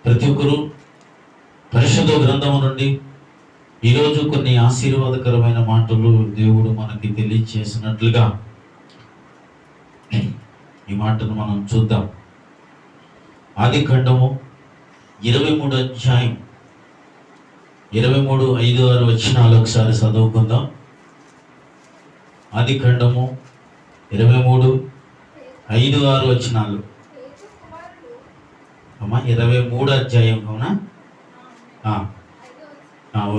ప్రతి ఒక్కరూ పరిశుద్ధ గ్రంథము నుండి ఈరోజు కొన్ని ఆశీర్వాదకరమైన మాటలు దేవుడు మనకి తెలియచేసినట్లుగా ఈ మాటను మనం చూద్దాం. ఆదికాండము 23 అధ్యాయం 23, 5, 6 వచనాలు ఒకసారి చదువుకుందాం. ఆదికాండము 23, 5, 6 వచనాలు. అమ్మా 23 అధ్యాయం అవునా?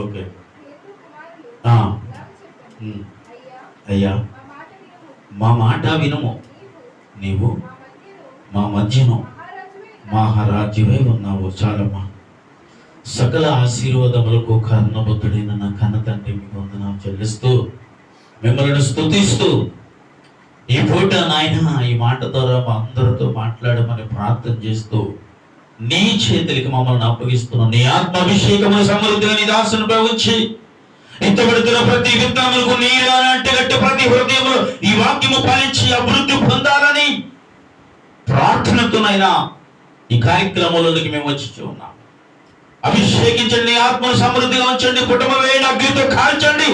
ఓకే. అయ్యా మా మాట వినుము, నీవు మా మధ్యను మహారాజ్యమై ఉన్నావు. చాలమ్మా. సకల ఆశీర్వాదములకు కారణబద్ధుడైన నా కన్న తండ్రి మీకు వందనాలు చెల్లిస్తూ మిమ్మల్ని స్తుతిస్తూ ఈ పూట నాయన ఈ మాట ద్వారా మా అందరితో మాట్లాడమని ప్రార్థన చేస్తూ నీ చేతులకి మమ్మల్ని అప్పగిస్తున్నాం. నీ ఆత్మాభిషేకము సమృద్ధిగా నీ దాసును ప్రవహించి ఎత్తబడుతున్న ప్రతి విత్తనములకు నీరు అంటగట్టే ప్రతి హృదయములు ఈ వాక్యము ఫలించి అభివృద్ధి పొందాలని ప్రార్థనతోనైనా ఈ కార్యక్రమంలోనికి మేము వచ్చి ఉన్నాం. అభిషేకించండి, నీ ఆత్మను సమృద్ధిగా ఉంచండి, కుటుంబమే అగ్నితో కాల్చండి.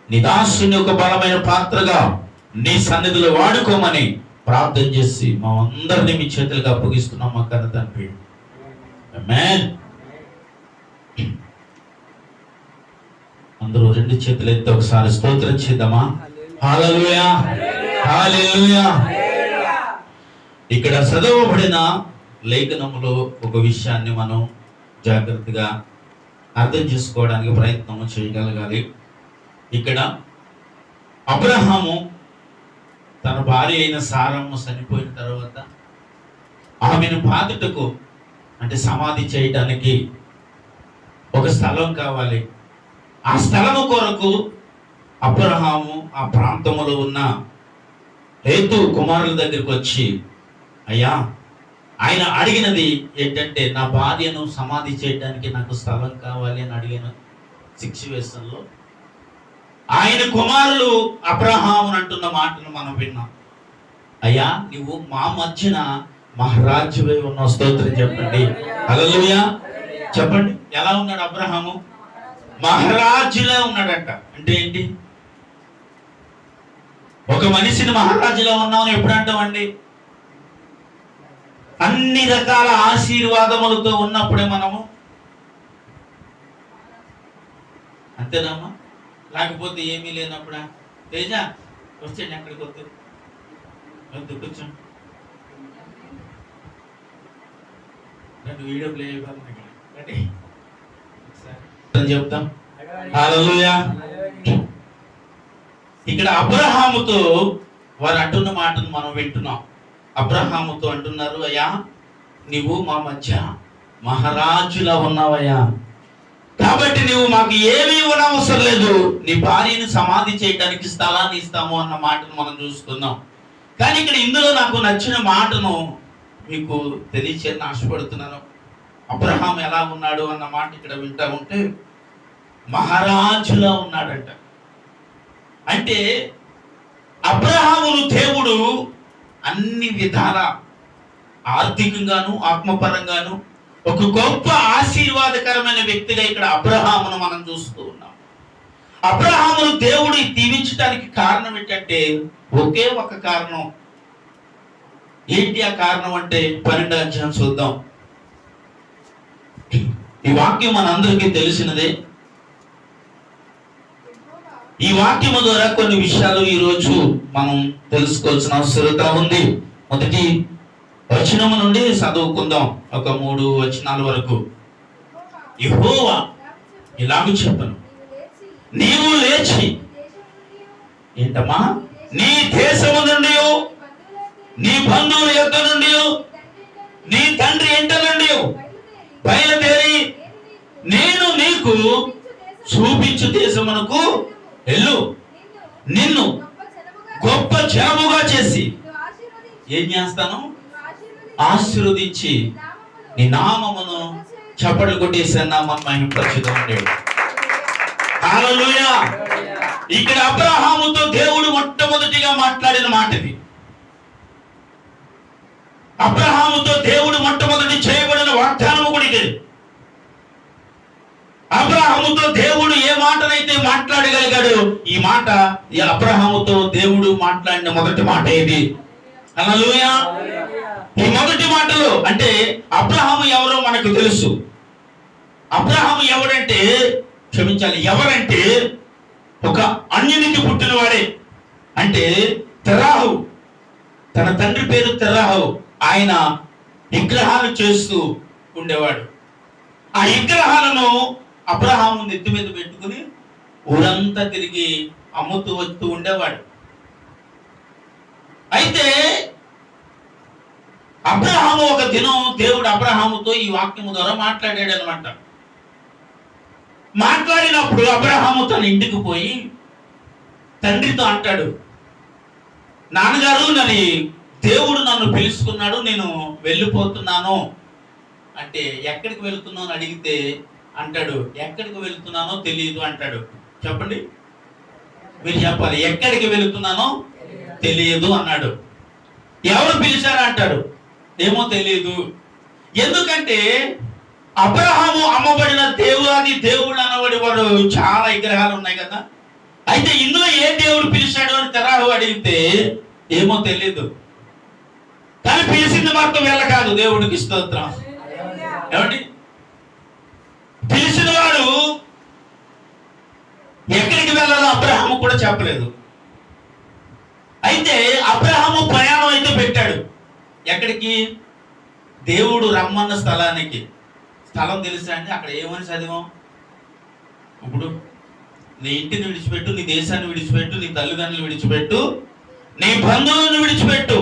నీ దాసుని ఒక బలమైన పాత్రగా నీ సన్నిధిలో వాడుకోమని ప్రార్థన చేసి మా అందరినీ మీ చేతులకు అప్పగిస్తున్నాం మా కన్న తండ్రి. ఆమేన్. అందరూ రెండు చేతులు ఎత్తి ఒకసారి స్తోత్రం చేద్దామా? హల్లెలూయా, హల్లెలూయా. ఇక్కడ చదవబడిన లేఖనములో ఒక విషయాన్ని మనం జాగ్రత్తగా అర్థం చేసుకోవడానికి ప్రయత్నం చేయగలగాలి. ఇక్కడ అబ్రహాము తన భార్య అయిన సారమ్మ చనిపోయిన తర్వాత ఆమెను పాతుటకు అంటే సమాధి చేయడానికి ఒక స్థలం కావాలి. ఆ స్థలము కొరకు అబ్రహాము ఆ ప్రాంతంలో ఉన్న హేతు కుమారుల దగ్గరికి వచ్చి, అయ్యా ఆయన అడిగినది ఏంటంటే నా భార్యను సమాధి చేయడానికి నాకు స్థలం కావాలి అని అడిగిన సిచ్యువేషన్లో ఆయన కుమారులు అబ్రహామును అంటున్న మాటను మనం విన్నాం. అయ్యా నువ్వు మా మధ్యన మహారాజువై ఉన్న స్తోత్రం చెప్పండి. హల్లెలూయా చెప్పండి. ఎలా ఉన్నాడు అబ్రహాము? మహారాజులా ఉన్నాడట. అంటే ఏంటి? ఒక మనిషిని మహారాజులా ఉన్నామని ఎప్పుడు అంటామండి? అన్ని రకాల ఆశీర్వాదములతో ఉన్నప్పుడే మనము, అంతేనమ్మా. లేకపోతే ఏమీ లేనప్పుడా? తేజ వచ్చేయండి, అక్కడికి వద్దు కూర్చోండి. రెండు వీడియో ప్లే అయిపోతుంది చెప్తాం. హల్లెలూయా. ఇక్కడ అబ్రహాముతో వారు అంటున్న మాటను మనం వింటున్నాం. అబ్రహాముతో అంటున్నారు, అయ్యా నీవు మా మధ్య మహారాజులా ఉన్నావయ్యా, కాబట్టి నువ్వు మాకు ఏమీ ఇవ్వనవసరం లేదు, నీ భార్యను సమాధి చేయడానికి స్థలాన్ని ఇస్తాము అన్న మాటను మనం చూస్తున్నాం. కానీ ఇక్కడ ఇందులో నాకు నచ్చిన మాటను మీకు తెలియచేయాలని ఆశపడుతున్నాను. అబ్రహాం ఎలా ఉన్నాడు అన్న మాట ఇక్కడ వింటా ఉంటే మహారాజులా ఉన్నాడంట. అంటే అబ్రహామును దేవుడు అన్ని విధాల ఆర్థికంగాను ఆత్మపరంగాను ఒక గొప్ప ఆశీర్వాదకరమైన వ్యక్తిగా ఇక్కడ అబ్రహామును మనం చూస్తూ ఉన్నాం. అబ్రహామును దేవుడు దీవించడానికి కారణం ఏంటంటే ఒకే ఒక కారణం. ఏంటి ఆ కారణం అంటే 12వ అధ్యాయం చూద్దాం. ఈ వాక్యం మనందరికీ తెలిసినదే. ఈ వాక్యము ద్వారా కొన్ని విషయాలు ఈరోజు మనం తెలుసుకోవాల్సిన అవసరత ఉంది. మొదటి వచనము నుండి చదువుకుందాం, ఒక 3 వచనాల వరకు. యెహోవా ఇలాగ చెప్పను, నీవు లేచి ఏంటమ్మా నీ దేశము నుండి, నీ బంధువుల యొద్ద నుండి, నీ తండ్రి ఇంట నుండి బయలుదేరి నేను నీకు చూపించు దేశమునకు వెళ్ళు, నిన్ను గొప్ప జనముగా చేసి ఏం చేస్తాను? ఆశీర్వదించి నీ నామమును చప్పట్లు కొట్టేసి నామం మహిమపరచుదామండి. హల్లెలూయా. ఇక్కడ అబ్రహాముతో దేవుడు మొట్టమొదటిగా మాట్లాడిన మాట ఇది. అబ్రహాముతో దేవుడు మొట్టమొదటి చేయబడిన వాగ్దానము కూడా అబ్రహాముతో దేవుడు ఏ మాటనైతే మాట్లాడగలిగాడు, ఈ మాట ఈ అబ్రహాముతో దేవుడు మాట్లాడిన మొదటి మాట ఇది. హల్లెలూయా. ఈ మొదటి మాటలో అంటే అబ్రహాము ఎవరో మనకు తెలుసు. అబ్రహాము ఎవరంటే ఎవరంటే ఒక అన్యునికి పుట్టినవాడే. అంటే తెరాహు, తన తండ్రి పేరు తెరాహు. ఆయన విగ్రహాలు చేస్తూ ఉండేవాడు. ఆ విగ్రహాలను అబ్రహాము నెత్తి మీద పెట్టుకుని ఊరంతా తిరిగి అమ్ముతూ వస్తూ ఉండేవాడు. అయితే అబ్రహాము ఒక దినం దేవుడు అబ్రహాముతో ఈ వాక్యము ద్వారా మాట్లాడాడు అనమాట. మాట్లాడినప్పుడు అబ్రహాము తన ఇంటికి పోయి తండ్రితో అంటాడు, నాన్నగారు, దేవుడు నన్ను పిలుచుకున్నాడు, నేను వెళ్ళిపోతున్నాను అంటే ఎక్కడికి వెళ్తున్నావు అని అడిగితే అంటాడు, ఎక్కడికి వెళ్తున్నానో తెలియదు అంటాడు. చెప్పండి, మీరు చెప్పాలి. ఎక్కడికి వెళుతున్నానో తెలియదు అన్నాడు. ఎవరు పిలిచారు అంటాడు, ఏమో తెలియదు. ఎందుకంటే అబ్రహాము అమ్మబడిన దేవుని దేవుడు అనబడి వాడు చాలా విగ్రహాలు ఉన్నాయి కదా. అయితే ఇందులో ఏ దేవుడు పిలిచాడు అని తెరాహు అడిగితే ఏమో తెలియదు. కానీ పిలిచింది మాత్రం వెళ్ళ కాదు. దేవుడికి స్తోత్రం. ఏమండి, పిలిచిన వాడు ఎక్కడికి వెళ్ళాలో అబ్రహాము కూడా చెప్పలేదు. అయితే అబ్రహాము ప్రయాణం అయితే పెట్టాడు. ఎక్కడికి? దేవుడు రమ్మన్న స్థలానికి. స్థలం తెలుసా అండి? అక్కడ ఏమని చదివాం? ఇప్పుడు నీ ఇంటిని విడిచిపెట్టు, నీ దేశాన్ని విడిచిపెట్టు, నీ తల్లిదండ్రులు విడిచిపెట్టు, నీ బంధువులను విడిచిపెట్టి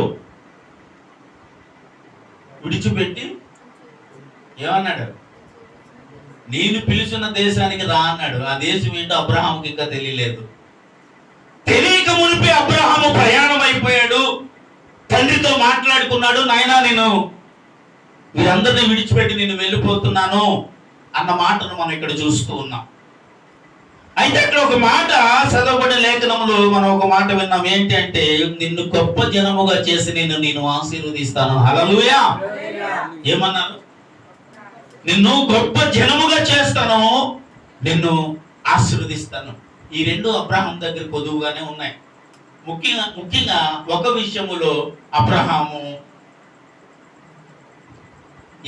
ఏమన్నాడు? నేను పిలిచిన దేశానికి రా అన్నాడు. ఆ దేశం ఏంటో అబ్రహాముకి ఇంకా తెలియలేదు. తెలియక మునిపే అబ్రహాము ప్రయాణం అయిపోయాడు. తండ్రితో మాట్లాడుకున్నాడు, నాయనా నేను వీరందరినీ విడిచిపెట్టి నేను వెళ్ళిపోతున్నాను అన్న మాటను మనం ఇక్కడ చూస్తూ ఉన్నాం. అయితే అక్కడ ఒక మాట చదవబడిన లేఖనములు మనం ఒక మాట విన్నాం. ఏంటి అంటే, నిన్ను గొప్ప జనముగా చేసి నేను ఆశీర్వదిస్తాను. హల్లెలూయా. ఏమన్నారు? నిన్ను గొప్ప జనముగా చేస్తాను, నిన్ను ఆశీర్వదిస్తాను. ఈ రెండు అబ్రహాం దగ్గర పొదువుగానే ఉన్నాయి. ముఖ్యంగా ఒక విషయములో అబ్రహాము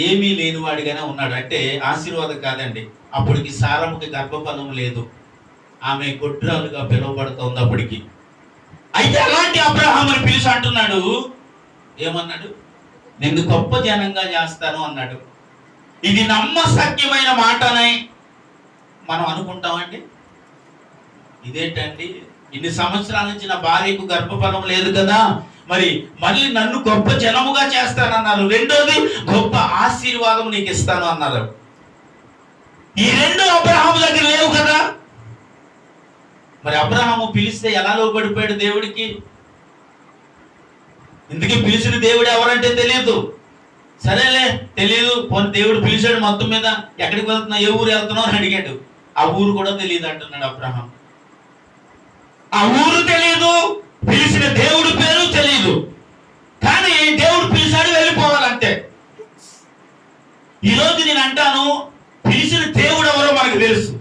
ఏమీ లేనివాడిగానే ఉన్నాడు. అంటే ఆశీర్వాదం కాదండి, అప్పటికి సారముకి గర్భఫలం లేదు, ఆమె గొడ్రాలుగా పిలువబడుతోంది అప్పటికి. అయితే అలాంటి అబ్రహాముని పిలిచి అంటున్నాడు, ఏమన్నాడు? నిన్ను గొప్ప జనంగా చేస్తాను అన్నాడు. ఇది నమ్మశక్యమైన మాటనే మనం అనుకుంటామండి. ఇదేంటండి, ఇన్ని సంవత్సరాల నుంచి నా భార్యకు గర్భఫలం లేదు కదా, మరి మళ్ళీ నన్ను గొప్ప జనముగా చేస్తానన్నారు. రెండోది, గొప్ప ఆశీర్వాదం నీకు ఇస్తాను అన్నారు. ఈ రెండు అబ్రహాము దగ్గర లేవు కదా. మరి అబ్రహాము పిలిస్తే ఎలా లోబడిపోయాడు దేవుడికి? ఇందుకే పిలిచిన దేవుడు ఎవరంటే తెలియదు. సరేలే, తెలియదు, పోనీ దేవుడు పిలిచాడు, మొత్తం మీద ఎక్కడికి వెళ్తున్నావు, ఏ ఊరు వెళ్తున్నావు అని అడిగాడు. ఆ ఊరు కూడా తెలియదు అంటున్నాడు అబ్రహాం. ఆ ఊరు తెలియదు, పిలిచిన దేవుడి పేరు తెలియదు, కానీ దేవుడు పిలిచాడు, వెళ్ళిపోవాలంతే. ఈరోజు నేను అంటాను, పిలిచిన దేవుడు ఎవరో మనకు తెలుసు,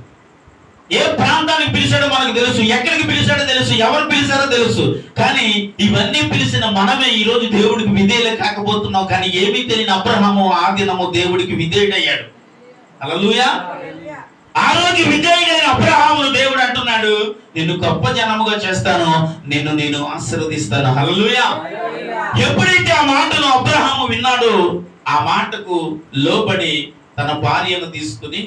ఏ ప్రాంతానికి పిలిచాడో మనకు తెలుసు, ఎక్కడికి పిలిచాడో తెలుసు, ఎవరు పిలిచారో తెలుసు. కానీ ఇవన్నీ పిలిచిన మనమే ఈరోజు దేవుడికి విధేయులే కాకపోతున్నాం. కానీ ఏమీ తెలియని అబ్రహాము ఆ దినము దేవుడికి విధేయుడయ్యాడు. హల్లెలూయా. ఆ రోజు విధేయుడైన అబ్రహామును దేవుడు అంటున్నాడు, నిన్ను గొప్ప జనముగా చేస్తాను, నేను ఆశీర్వదిస్తాను. హల్లెలూయా. ఎప్పుడైతే ఆ మాటను అబ్రహాము విన్నాడో, ఆ మాటకు లోబడి తన భార్యను తీసుకుని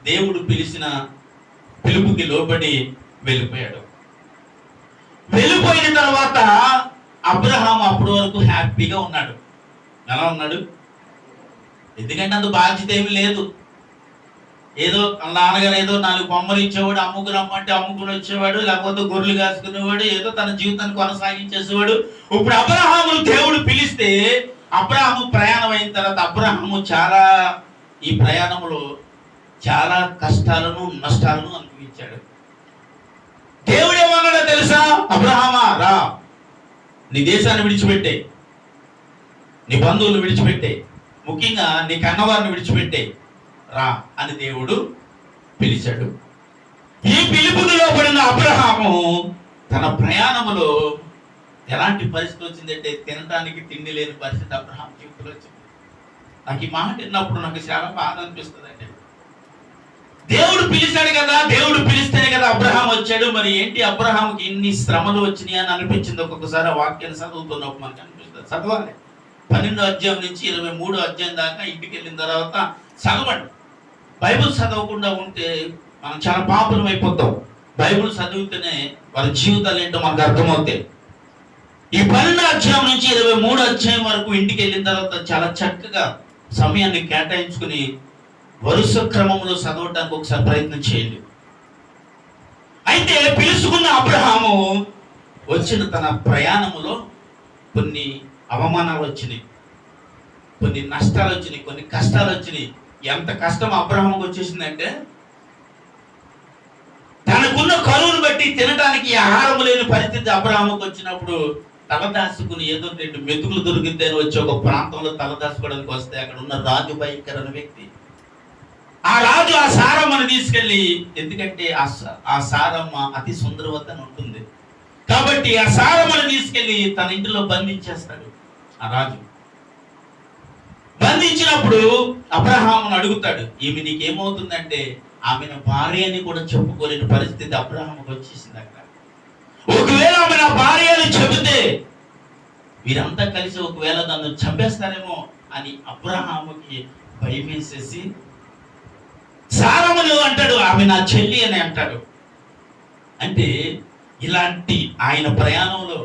దేవుడు పిలిచిన పిలుపుకి లోబడి వెళ్ళిపోయాడు. వెళ్ళిపోయిన తర్వాత అబ్రహాము అప్పటి వరకు హ్యాపీగా ఉన్నాడు. ఎలా ఉన్నాడు? ఎందుకంటే అంత బాధ్యత ఏమీ లేదు. ఏదో నాన్నగారు ఏదో 4 బొమ్మలు ఇచ్చేవాడు, అమ్ముకుని రమ్మంటే అమ్ముకుని వచ్చేవాడు, లేకపోతే గొర్రెలు కాసుకునేవాడు, ఏదో తన జీవితాన్ని కొనసాగించేసేవాడు. ఇప్పుడు అబ్రహాము దేవుడు పిలిస్తే అబ్రహాము ప్రయాణం అయిన తర్వాత అబ్రహాము చాలా ఈ ప్రయాణంలో చాలా కష్టాలను నష్టాలను అనుభవించాడు. దేవుడు ఏమన్నాడో తెలుసా? అబ్రహామా, రా, నీ దేశాన్ని విడిచిపెట్టే, నీ బంధువులు విడిచిపెట్టే, ముఖ్యంగా నీ కన్నవారిని విడిచిపెట్టే, రా అని దేవుడు పిలిచాడు. ఈ పిలుపుకు లోబడిన అబ్రహాము తన ప్రయాణములో ఎలాంటి పరిస్థితి వచ్చిందంటే తినడానికి తిండి లేని పరిస్థితి అబ్రహాం జీవితంలో వచ్చింది. నాకు ఈ మాట విన్నప్పుడు నాకు చాలా బాధ అనిపిస్తుంది అండి. దేవుడు పిలిచాడు కదా, దేవుడు పిలిస్తేనే కదా అబ్రహాం వచ్చాడు. మరి ఏంటి అబ్రహాంకి ఇన్ని శ్రమలు వచ్చినాయి అని అనిపించింది. ఒక్కొక్కసారి ఆ వాక్యాన్ని చదువుతున్నప్పుడు మనకు అనిపిస్తుంది. చదవాలి 12వ అధ్యాయం నుంచి 23వ అధ్యాయం దాకా. ఇంటికి వెళ్ళిన తర్వాత చదవండి. బైబిల్ చదవకుండా ఉంటే మనం చాలా పాపులం అయిపోతాం. బైబిల్ చదివితేనే వారి జీవితాలు ఏంటో మనకు అర్థమవుతాయి. ఈ 12వ అధ్యాయం నుంచి 23వ అధ్యాయం వరకు ఇంటికి వెళ్ళిన తర్వాత చాలా చక్కగా సమయాన్ని కేటాయించుకుని వరుస క్రమంలో చదవటానికి ఒకసారి ప్రయత్నం చేయండి. అయితే పిలుచుకున్న అబ్రహాము వచ్చిన తన ప్రయాణములో కొన్ని అవమానాలు వచ్చినాయి, కొన్ని నష్టాలు వచ్చినాయి, కొన్ని కష్టాలు వచ్చినాయి. ఎంత కష్టం అబ్రహాముకు వచ్చేసిందంటే తనకున్న కరువును బట్టి తినడానికి ఆహారం లేని పరిస్థితి అబ్రహాముకు వచ్చినప్పుడు తలదాసుకుని ఏదో 2 మెతుకులు దొరికితే వచ్చి ఒక ప్రాంతంలో తలదాసుకోవడానికి వస్తే అక్కడ ఉన్న రాజు భయంకరమైన వ్యక్తి. ఆ రాజు ఆ సారమ్మను తీసుకెళ్ళి, ఎందుకంటే ఆ సారమ్మ అతి సుందరవతని ఉంటుంది కాబట్టి ఆ సారమ్మను తీసుకెళ్ళి తన ఇంటిలో బంధించేస్తాడు. ఆ రాజు బంధించినప్పుడు అబ్రహామును అడుగుతాడు, ఈమె నీకేమవుతుందంటే ఆమెను భార్య అని కూడా చెప్పుకోలేని పరిస్థితి అబ్రహాముకు వచ్చేసింది. అక్కడ ఒకవేళ ఆమె నా భార్య అని చెబితే వీరంతా కలిసి ఒకవేళ నన్ను చంపేస్తారేమో అని అబ్రహాముకి భయం వేసేసి సారములు అంటాడు, ఆమె నా చెల్లి అని అంటాడు. అంటే ఇలాంటి ఆయన ప్రయాణంలో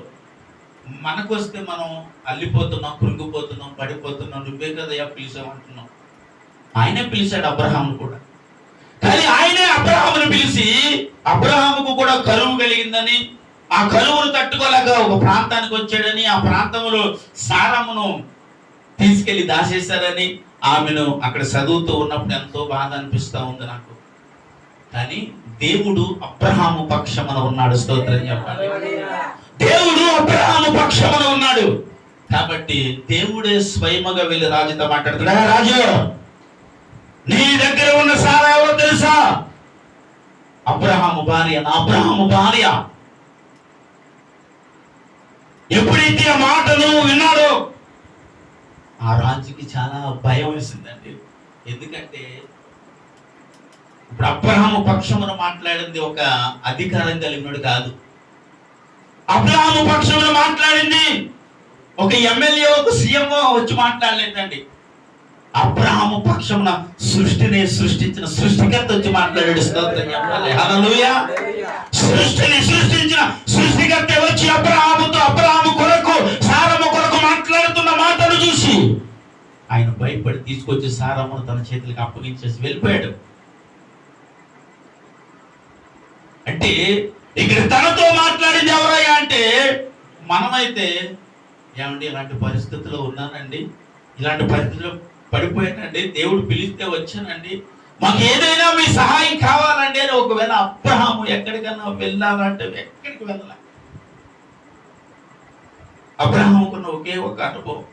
మనకొస్తే మనం అల్లిపోతున్నాం, కృంగిపోతున్నాం, పడిపోతున్నాం. నువ్వే కదా పిలిచావు అంటున్నాం. ఆయనే పిలిచాడు అబ్రహాము కూడా. కానీ ఆయనే అబ్రహామును పిలిచి అబ్రహాముకు కూడా కరువు కలిగిందని, ఆ కరువును తట్టుకోలేక ఒక ప్రాంతానికి వచ్చాడని, ఆ ప్రాంతంలో సారమును తీసుకెళ్లి దాచేశారని ఆమెను అక్కడ చదువుతూ ఉన్నప్పుడు ఎంతో బాధ అనిపిస్తూ ఉంది నాకు. కానీ దేవుడు అబ్రహాము పక్షమున ఉన్నాడు. స్తోత్రం చెప్పాలి. దేవుడు అబ్రహాము పక్షమున ఉన్నాడు కాబట్టి దేవుడే స్వయముగా వెళ్ళి రాజుతో మాట్లాడుతున్నాడు. రాజు, నీ దగ్గర ఉన్న సారా ఎవరో తెలుసా? అబ్రహాము భార్య, నా అబ్రహాము భార్య. ఎప్పుడైతే ఆ మాటను విన్నాడో ఆ రాజుకి చాలా భయం వేసిందండి. ఎందుకంటే ఇప్పుడు అబ్రహాము పక్షమున మాట్లాడింది ఒక అధికారం కలిగినోడు కాదు. అబ్రహాము పక్షమున మాట్లాడింది ఒక ఎమ్మెల్యే, ఒక సీఎం వచ్చి మాట్లాడలేదండి. అబ్రహాము పక్షమున సృష్టిని సృష్టించిన సృష్టికర్త వచ్చి మాట్లాడాడు. స్తోత్రం చెప్పాలి. హల్లెలూయా. సృష్టిని సృష్టించిన సృష్టికర్త వచ్చి అబ్రహాము కొరకు, సారమ్మ కొరకు మాట్లాడుతున్న మాటలు చూసి ఆయన భయపడి తీసుకొచ్చి సారమ్మను తన చేతులకు అప్పగించేసి వెళ్ళిపోయాడు. అంటే ఇక్కడ తనతో మాట్లాడింది ఎవరయ్యా అంటే మనమైతే, ఏమండి ఇలాంటి పరిస్థితుల్లో ఉన్నానండి, ఇలాంటి పరిస్థితుల్లో పడిపోయానండి, దేవుడు పిలిస్తే వచ్చానండి, మాకు ఏదైనా మీ సహాయం కావాలండి అని ఒకవేళ అబ్రహాము ఎక్కడికన్నా వెళ్ళాలంటే ఎక్కడికి వెళ్ళాలి? అబ్రహాముకున్న ఒకే ఒక అనుభవం,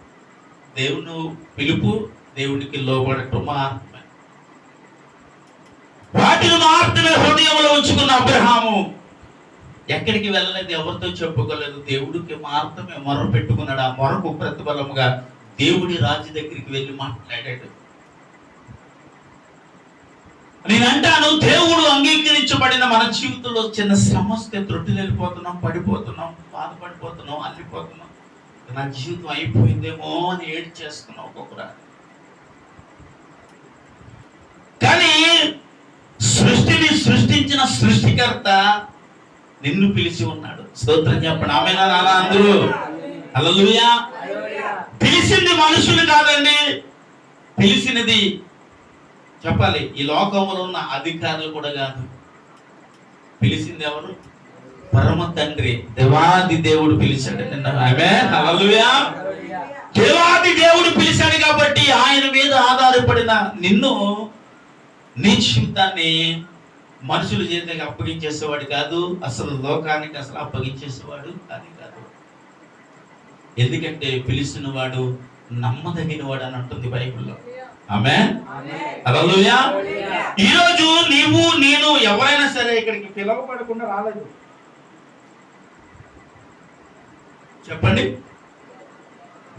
దేవుని పిలుపు, దేవునికి లోబడటం మాత్రమే. వాటిని మాత్రమే హృదయంలో ఉంచుకున్న అబ్రహాము ఎక్కడికి వెళ్ళలేదు, ఎవరితో చెప్పుకోలేదు, దేవుడికి మాత్రమే మొర పెట్టుకున్నాడు. ఆ మొరకు ప్రతిఫలముగా దేవుడి రాజు దగ్గరికి వెళ్ళి మాట్లాడాడు. నేనంటాను, దేవుడు అంగీకరించబడిన మన జీవితంలో చిన్న సమస్య త్రుటిలు వెళ్ళిపోతున్నాం, పడిపోతున్నాం, బాధపడిపోతున్నాం, అల్లిపోతున్నాం, నా జీవితం అయిపోయిందేమో అని ఏడు చేస్తున్నాం ఒక్కొక్కరు. కానీ సృష్టిని సృష్టించిన సృష్టికర్త నిన్ను పిలిచి ఉన్నాడు. స్తోత్రం చెప్పండి. ఆమేనా నాన్న అందరూ? హల్లెలూయా. పిలిచింది మనుషులు కాదండి, పిలిచినది చెప్పాలి ఈ లోకంలో ఉన్న అధికారులు కూడా కాదు. పిలిచింది ఎవరు? పరమ తండ్రి, దేవాది దేవుడు పిలిచాడు. ఆమేన్. హల్లెలూయా. దేవాది దేవుడు పిలిచాడు కాబట్టి ఆయన మీద ఆధారపడిన నిన్ను, నీ జీవితాన్ని మనుషుల చేతికి అప్పగించేసేవాడు కాదు, అసలు లోకానికి అసలు అప్పగించేసేవాడు అది కాదు. ఎందుకంటే పిలిచిన వాడు నమ్మదగిన వాడు అని అంటుంది బైబిల్లో. ఆమేన్. హల్లెలూయా. ఈరోజు నీవు నేను ఎవరైనా సరే ఇక్కడికి పిలవబడకుండా రాలేదు. చెప్పండి,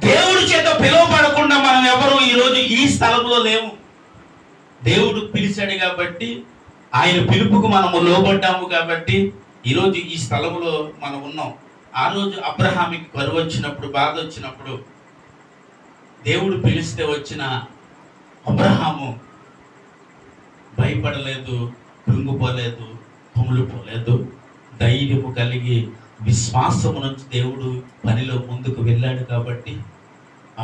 దేవుడి చేత పిలువబడకుండా మనం ఎవరు ఈరోజు ఈ స్థలంలో లేము. దేవుడు పిలిచాడు కాబట్టి, ఆయన పిలుపుకు మనము లోబడ్డాము కాబట్టి ఈరోజు ఈ స్థలంలో మనం ఉన్నాం. ఆ రోజు అబ్రహాముకి కరువు వచ్చినప్పుడు, బాధ వచ్చినప్పుడు దేవుడు పిలిస్తే వచ్చిన అబ్రహాము భయపడలేదు, కృంగిపోలేదు, కుమిలిపోలేదు. ధైర్యము కలిగి విశ్వాసము నుంచి దేవుడు పనిలో ముందుకు వెళ్ళాడు కాబట్టి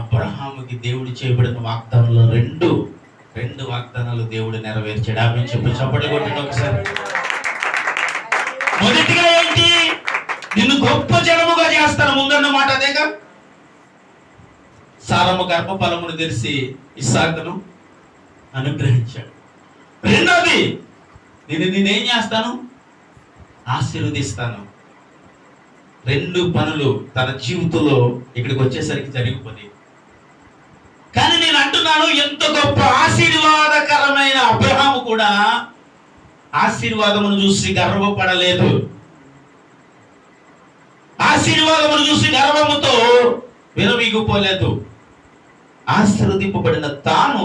అబ్రహాముకి దేవుడు చేయబడిన వాగ్దానంలో రెండు వాగ్దానాలు దేవుడు నెరవేర్చాడు. ఆమె చెప్పి చప్పట్లు కొట్టండి ఒకసారి. మొదటిగా ఏంటి? నిన్ను గొప్ప జనముగా చేస్తాను ముందన్న మాట అదేగా. సారము గర్భఫలమును తెరిచి ఇస్సాకును అనుగ్రహించాడు. రెండోది, నేనేం చేస్తాను? ఆశీర్వదిస్తాను. రెండు పనులు తన జీవితంలో ఇక్కడికి వచ్చేసరికి జరిగిపోయి. కానీ నేను అంటున్నాను, ఎంత గొప్ప ఆశీర్వాదకరమైన అబ్రహాము కూడా ఆశీర్వాదమును చూసి గర్వపడలేదు. ఆశీర్వాదమును చూసి గర్వముతో విరవీగిపోలేదు. ఆశీర్వదింపబడిన తాను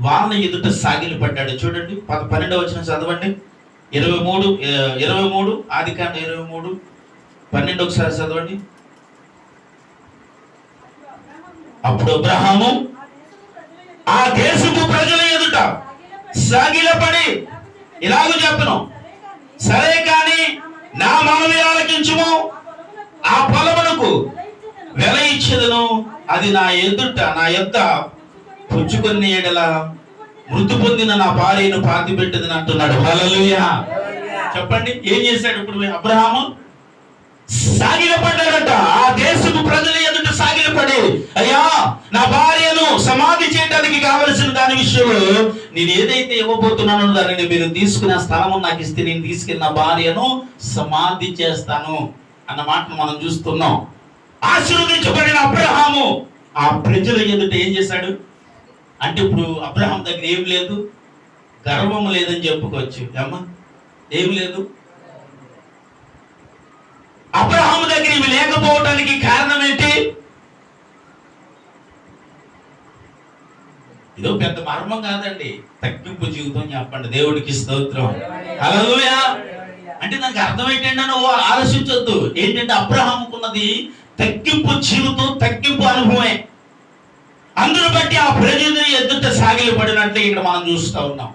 వాళ్ళ ఎదుట సాగిలపడ్డాడు. చూడండి 12వ వచనం చదవండి. 23 ఆదికాండం 23:12 ఒకసారి చదవండి. అప్పుడు అబ్రహాము ఆ దేశపు ప్రజల ఎదుట సాగిలపడి ఇలాగ చెప్పను, సరే కాని నా మనవి ఆలకించుము, ఆ పొలమునకు వెల ఇచ్చేదను, అది నా యొద్ద పుచ్చుకొని ఎడల మృతి పొందిన నా భార్యను పాతిపెట్టదని అంటున్నాడు. హల్లెలూయా. చెప్పండి, ఏం చేశాడు ఇప్పుడు అబ్రహాము? సాగిలపడ్డాడట. ఆ దేశపు ప్రజల ఎదుట సాగిలపడి, అయ్యా నా భార్యను సమాధి చేయడానికి కావలసిన దాని విషయంలో నేను ఏదైతే ఇవ్వబోతున్నానో దానిని మీరు తీసుకునే స్థలము నాకు ఇస్తే నేను తీసుకెళ్ళి నా భార్యను సమాధి చేస్తాను అన్న మాటను మనం చూస్తున్నాం. ఆశీర్వదించబడిన అబ్రహాము ఆ ప్రజల ఎదుట ఏం చేశాడు అంటే, ఇప్పుడు అబ్రహాం దగ్గర ఏం లేదు, గర్వము లేదని చెప్పుకోవచ్చు. అమ్మా, ఏం లేదు. అబ్రహాము దగ్గర ఇవి లేకపోవడానికి కారణం ఏంటి? ఇదో పెద్ద మర్మం కాదండి, తగ్గింపు జీవితం చెప్పండి. దేవుడికి స్తోత్రం. హల్లెలూయా. అంటే దానికి అర్థం ఏంటంటే నువ్వు ఆలోచించొద్దు. ఏంటంటే అబ్రహాముకున్నది తగ్గింపు జీవితం, తగ్గింపు అనుభవమే. అందును బట్టి ఆ ప్రజలు ఎదుట సాగిలపడినట్లు ఇక్కడ మనం చూస్తూ ఉన్నాం.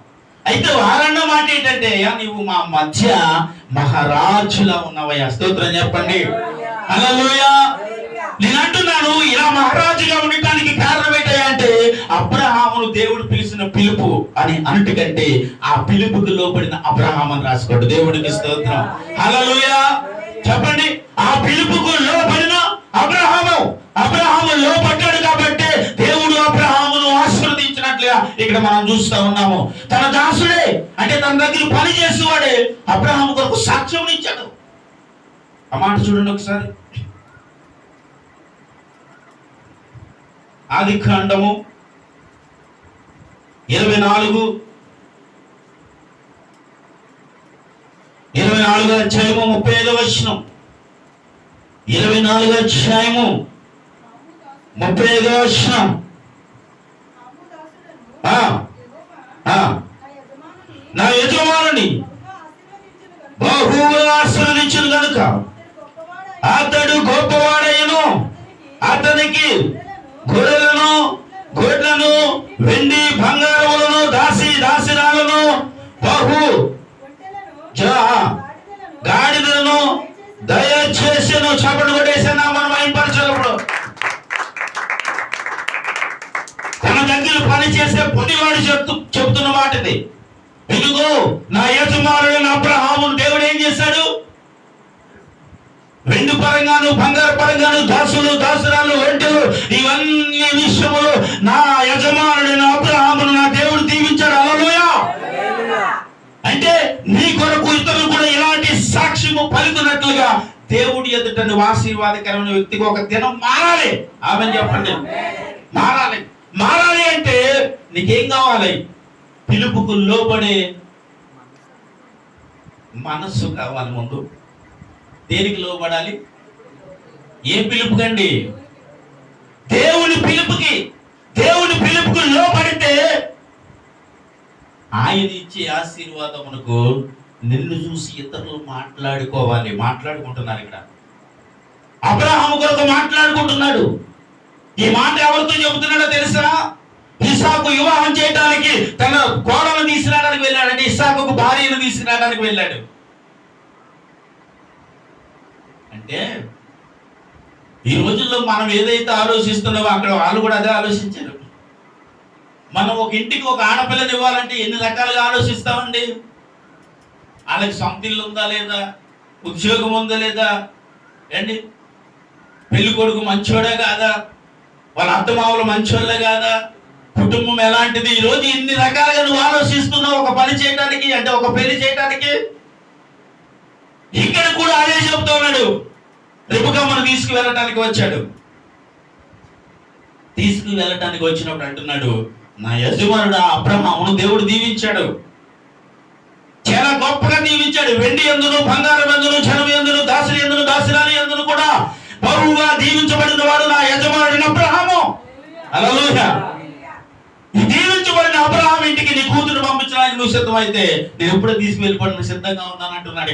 అయితే వారన్న మాట ఏంటంటే, నీవు మా మధ్య మహారాజులా ఉన్నవయ్యా. స్తోత్రం చెప్పండి. హల్లెలూయా. నేను అంటున్నాను, ఇలా మహారాజుగా ఉండటానికి కారణం ఏంటయ్యా అంటే, అబ్రహామును దేవుడు పిలిచిన పిలుపు అని అన్నట్టుకంటే ఆ పిలుపుకు లోబడిన అబ్రహాము అని రాసుకోండి. దేవుడికి స్తోత్రం. హల్లెలూయా. చెప్పండి, ఆ పిలుపుకు లోబడిన అబ్రహాము లోబడ్డాడు కాబట్టి దేవుడు అబ్రహామును ఆశీర్వదించినట్లుగా ఇక్కడ మనం చూస్తూ ఉన్నాము. తన దాసుడే అంటే తన దగ్గర పని చేసేవాడే అబ్రహాము కొరకు సాక్ష్యం ఇచ్చాడు. ఆ మాట చూడండి ఒకసారి. ఆదికాండము 24వ అధ్యాయము 35వ వచనం. 24వ అధ్యాయము 35వ వచనం. నా యజమానుని బహుగా ఆశీర్వదించును గనుక అతడు గొప్పవాడయ్యను, అతనికి గొర్రెలను, గొడ్లను, వెండి బంగారములను, దాసిరాలను, గాడిదలను దయచేసెను. చప్పట్లు కొట్టేసాను మనం అయిపరచప్పుడు. తన దగ్గర పని చేసే పొడివాడు చెప్తున్న మాటది. ఇదిగో నా యజమానుడైన అబ్రహామును దేవుడు ఏం చేశాడు? వెండి పరంగాను, బంగారు పరంగాను, దాసురాలు, ఒంటెలు, ఇవన్నీ విషయములు నా యజమానుడైన అబ్రహామును నా దేవుడు దీవించాడు. హల్లెలూయా. అంటే నీ కొరకు ఇతరులు కూడా ఇలాంటి సాక్ష్యము పలుకున్నట్లుగా దేవుడి ఎదుట నువ్వు ఆశీర్వాదకరమైన వ్యక్తిగా ఒక దినం మారాలి. ఆమె చెప్పండి. మారాలి అంటే నీకేం కావాలి? పిలుపుకు లోబడే మనస్సు కావాలి. ముందు దేనికి లోబడాలి? ఏ పిలుపుకండి? దేవుని పిలుపుకి. దేవుని పిలుపుకు లోబడితే ఆయన ఇచ్చే ఆశీర్వాదమునకు నిన్ను చూసి ఇతరులు మాట్లాడుకుంటున్నారు. ఇక్కడ అబ్రహాము కొరకు మాట్లాడుకుంటున్నాడు. ఈ మాట ఎవరితో చెబుతున్నాడో తెలుసా? ఇస్సాకు వివాహం చేయడానికి తన కోడలను తీసుకురావడానికి వెళ్ళాడు. అంటే ఇస్సాకు భార్యను తీసుకురావడానికి వెళ్ళాడు. అంటే ఈ రోజుల్లో మనం ఏదైతే ఆలోచిస్తున్నామో అక్కడ వాళ్ళు కూడా అదే ఆలోచించారు. మనం ఒక ఇంటికి ఒక ఆడపిల్లని ఇవ్వాలంటే ఎన్ని రకాలుగా ఆలోచిస్తామండి. వాళ్ళకి సొంత ఇల్లు ఉందా లేదా, ఉద్యోగం ఉందా లేదా, ఏంటి పెళ్లి కొడుకు మంచోడే కాదా, వాళ్ళ అత్తమావులు మంచోళ్ళే కాదా, కుటుంబం ఎలాంటిది. ఈరోజు ఇన్ని రకాలుగా నువ్వు ఆలోచిస్తున్నావు ఒక పని చేయడానికి, అంటే ఒక పెళ్లి చేయడానికి. ఇక్కడ కూడా అదే చెప్తా ఉన్నాడు. రిబకాను తీసుకువెళ్ళటానికి వచ్చాడు. తీసుకువెళ్ళటానికి వచ్చినప్పుడు అంటున్నాడు, నా యజమానుడు అబ్రహామును దేవుడు దీవించాడు, చాలా గొప్పగా దీవించాడు. వెండి ఎందును, బంగారం ఎందును, జనం ఎందును, దాసులు ఎందును, దాసురాలు ఎందును కూడా బహుగా దీవించబడిన వాడు నా యజమానుడు అబ్రహాము. హల్లెలూయా. ఈ దీవించబడిన అబ్రహాము ఇంటికి నీ కూతురు పంపించడానికి నువ్వు సిద్ధమైతే నేను ఎప్పుడో తీసుకువెళ్ళిపోవడానికి సిద్ధంగా ఉన్నాను అంటున్నాడు.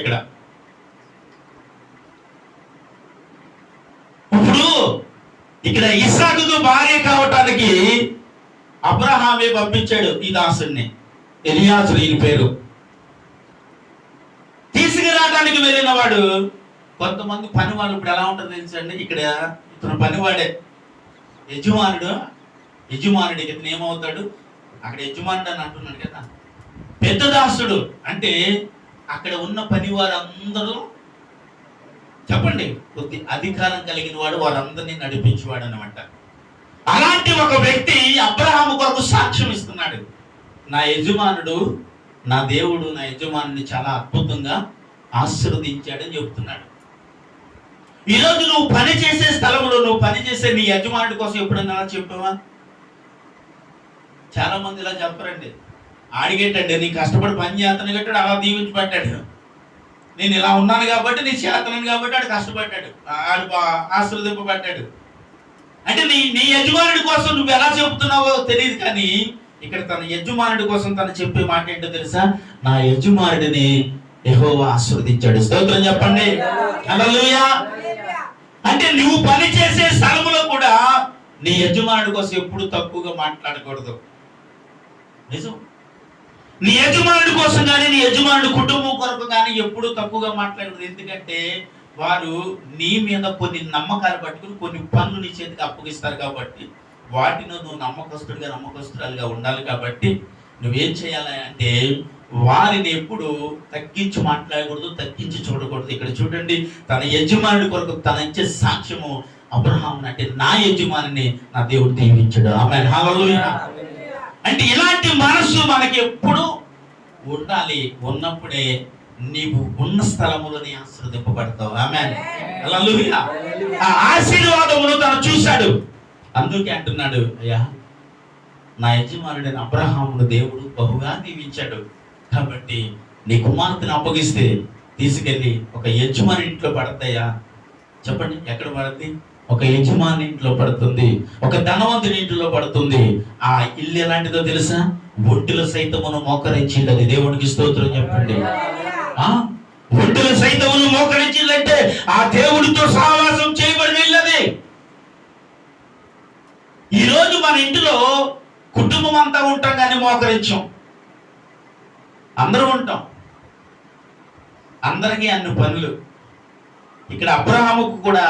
ఇప్పుడు ఇక్కడ ఇస్సాకుకు భార్య కావటానికి అబ్రహామే పంపించాడు ఈ దాసుని, ఎలియాజరు ఈయన పేరు. తీసుకురావడానికి వెళ్ళిన వాడు కొంతమంది పని వాళ్ళు. ఇప్పుడు ఎలా ఉంటుంది తెలుసండి, ఇక్కడ ఇతను పనివాడే, యజమానుడికి ఇతను ఏమవుతాడు? అక్కడ యజమానుడు అని అంటున్నాడు కదా, పెద్ద దాసుడు. అంటే అక్కడ ఉన్న పని వారందరూ చెప్పండి కొద్ది అధికారం కలిగిన వాడు, వారందరినీ నడిపించేవాడు అనమాట. అలాంటి ఒక వ్యక్తి అబ్రహాము కొరకు సాక్ష్యం ఇస్తున్నాడు. నా యజమానుడు, నా దేవుడు నా యజమానుని చాలా అద్భుతంగా ఆశీర్వదించాడని చెబుతున్నాడు. ఈరోజు నువ్వు పని చేసే స్థలంలో, నువ్వు పని చేసే నీ యజమానుడి కోసం ఎప్పుడన్నా చెప్పావా? చాలా మంది ఇలా చెప్పరండి. అడిగేటండి, నీ కష్టపడి పని చేస్తాను కట్టాడు, అలా దీవించి పట్టాడు. నేను ఇలా ఉన్నాను కాబట్టి, నీ చేతనని కాబట్టి ఆడు కష్టపడ్డాడు, ఆడు ఆశీర్వదింపబడ్డాడు. అంటే నీ యజమానుడి కోసం నువ్వు ఎలా చెబుతున్నావో తెలియదు. కానీ ఇక్కడ తన యజమానుడి కోసం తను చెప్పే మాట ఏంటో తెలుసా? నా యజమానుడిని యెహోవా ఆశీర్వదించాడు. స్తోత్రం చెప్పండి. హల్లెలూయా. అంటే నువ్వు పని చేసే స్థలంలో కూడా నీ యజమానుడి కోసం ఎప్పుడు తక్కువగా మాట్లాడకూడదు. నిజం. నీ యజమానుడి కోసం కానీ, నీ యజమానుడి కుటుంబం కొరకు కానీ ఎప్పుడు తక్కువగా మాట్లాడకూడదు. ఎందుకంటే వారు నీ మీద కొన్ని నమ్మకాలు పట్టుకుని కొన్ని పనులు నీ చేతికి అప్పగిస్తారు. కాబట్టి వాటిని నువ్వు నమ్మకస్తురాలుగా ఉండాలి. కాబట్టి నువ్వేం చేయాలి అంటే వారిని ఎప్పుడు తగ్గించి మాట్లాడకూడదు, తగ్గించి చూడకూడదు. ఇక్కడ చూడండి, తన యజమానుడి కొరకు తన ఇచ్చే సాక్ష్యము అబ్రహాము అంటే నా యజమానిని నా దేవుడు దీవించాడు. ఆమేన్. హల్లెలూయా. అంటే ఇలాంటి మనసు మనకి ఎప్పుడు ఉండాలి. ఉన్నప్పుడే నీవు ఉన్న స్థలములోనే ఆశీర్వదింపబడతావు. ఆమేన్. హల్లెలూయా. ఆ ఆశీర్వాదమును తను చూశాడు. అందుకే అంటున్నాడు, అయ్యా నా యజమానుడైన అబ్రహామును దేవుడు బహుగా దీవించాడు. కాబట్టి నీ కుమార్తెను అప్పగిస్తే తీసుకెళ్ళి ఒక యజమాని ఇంట్లో పడతాయా? చెప్పండి, ఎక్కడ పడుతుంది? ఒక యజమాని ఇంట్లో పడుతుంది, ఒక ధనవంతుని ఇంట్లో పడుతుంది. ఆ ఇల్లు ఎలాంటిదో తెలుసా? ఒంటిలో సైతమును మోకరించింది. దేవునికి స్తోత్రం చెప్పండి. ఒంటిలో సైతమును మోకరించిందంటే ఆ దేవుడితో సహవాసం చేయబడిన ఇల్లది. ఈరోజు మన ఇంటిలో కుటుంబం అంతా ఉంటాం కానీ మోకరించాం. అందరూ ఉంటాం, అందరికీ అన్ని పనులు. ఇక్కడ అబ్రహాముకు కూడా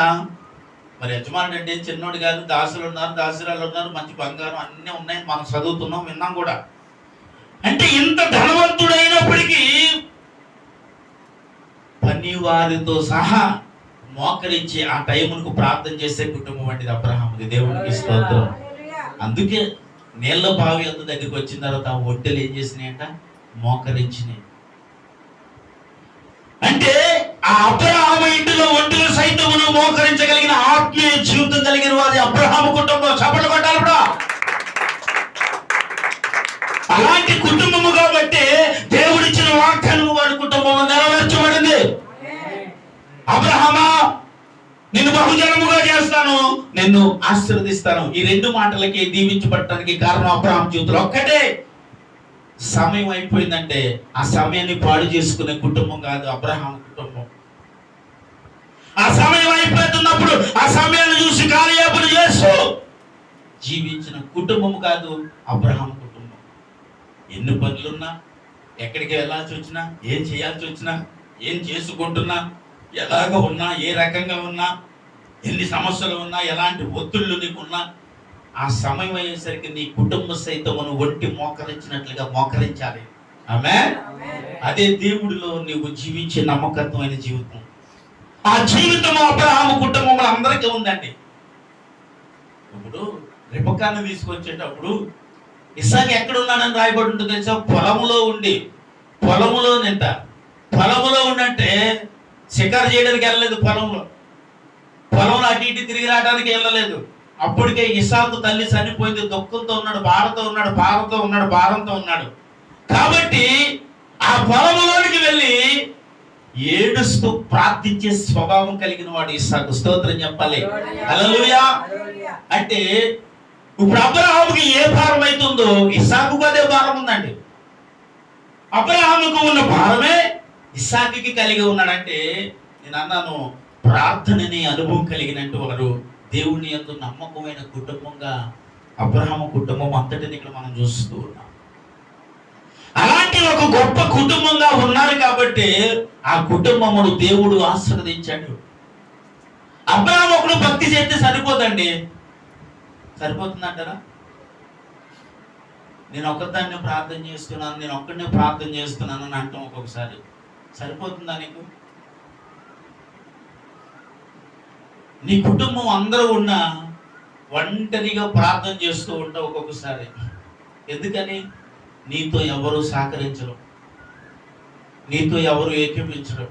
మరి యజమానుడు అంటే చిన్నోడు కాదు, దాసులు ఉన్నారు, దాసురాలు ఉన్నారు, మంచి బంగారం అన్నీ ఉన్నాయి, మనం చదువుతున్నాం, విన్నాం కూడా. అంటే ఇంత ధనవంతుడైనప్పటికీ పని వారితో సహా మోకరించి ఆ టైములకు ప్రార్థన చేసే కుటుంబం వంటిది అబ్రహాముది. దేవునికి స్తోత్రం. అందుకే నీళ్ళ బావి అంత దగ్గరికి వచ్చిన తర్వాత ఆ ఒట్టెలు ఏం చేసినాయంట? మోకరించినాయి. అంటే ఆ అబ్రహాము ఇంటిలో ఒంటెలు సైతమును మోకరించగలిగిన ఆత్మీయ జీవితం కలిగిన వారి అబ్రహాము కుటుంబం. చప్పట్లు కొట్టాలి. బహుజనముగా చేస్తాను, నిన్ను ఆశీర్వదిస్తాను. ఈ రెండు మాటలకి దీవించబడటానికి కారణం అబ్రహాం జీవితంలో ఒక్కటే, సమయం అయిపోయిందంటే ఆ సమయాన్ని పాడు చేసుకునే కుటుంబం కాదు అబ్రహాం కుటుంబం. ఆ సమయం అయిపోతున్నప్పుడు ఆ సమయాన్ని చూసి కార్యాపన చేస్తూ జీవించిన కుటుంబం కాదు అబ్రహాం కుటుంబం. ఎన్ని పనులున్నా, ఎక్కడికి వెళ్ళాల్సి వచ్చినా, ఏం చేయాల్సి వచ్చినా, ఏం చేసుకుంటున్నా, ఎలాగ ఉన్నా, ఏ రకంగా ఉన్నా, ఎన్ని సమస్యలు ఉన్నా, ఎలాంటి ఒత్తిళ్ళు నీకున్నా, ఆ సమయం అయ్యేసరికి నీ కుటుంబ సైతమును ఒంటి మోకరించినట్లుగా మోకరించాలి. ఆమేన్. అదే దేవుడిలో నీవు జీవించే నమ్మకత్వమైన జీవితం. ఆ జీవితం అబ్రహాము కుటుంబంలో అందరికీ ఉందండి. ఇప్పుడు రిబకాను తీసుకొచ్చేటప్పుడు ఇస్సాకు ఎక్కడున్నాడని రాయబడి ఉంటుంది తెలుసా? పొలములో ఉండి, పొలములో ఉండంటే షికారు చేయడానికి వెళ్ళలేదు, పొలంలో అటు ఇటు తిరిగి రావడానికి వెళ్ళలేదు. అప్పటికే ఇస్సాకు తల్లి చనిపోయింది, దుఃఖంతో ఉన్నాడు, భారంతో ఉన్నాడు. కాబట్టి ఆ పొలంలోనికి వెళ్ళి ఏడుస్తూ ప్రార్థించే స్వభావం కలిగిన వాడు ఇస్సాకు. స్తోత్రం చెప్పాలి. హల్లెలూయా. అంటే ఇప్పుడు అబ్రహాముకి ఏ భారం అవుతుందో ఇస్సాకుకు అదే భారం ఉందండి. అబ్రహాముకు ఉన్న భారమే ఇస్సాకుకి కలిగి ఉన్నాడంటే, నేను అన్నాను, ప్రార్థనని అనుభవం కలిగినట్టు వారు దేవుని యందు నమ్మకమైన కుటుంబంగా అబ్రహాము కుటుంబం అంతటిని ఇక్కడ మనం చూస్తూ ఉన్నాం. అలాంటి ఒక గొప్ప కుటుంబంగా ఉన్నారు కాబట్టి ఆ కుటుంబమును దేవుడు ఆశీర్వదించాడు. అబ్రహాము ఒకడు భక్తి చేస్తే సరిపోదండి. సరిపోతుందంటారా? నేను ఒక్కదాన్ని ప్రార్థన చేస్తున్నాను, నేను ఒక్కడినే ప్రార్థన చేస్తున్నాను అని అంటాం ఒక్కొక్కసారి. సరిపోతుందా నీకు? నీ కుటుంబం అందరూ ఉన్నా ఒంటరిగా ప్రార్థన చేస్తూ ఉంటావు ఒక్కొక్కసారి. ఎందుకని? నీతో ఎవరు సహకరించరు, నీతో ఎవరు ఏకీపించరు.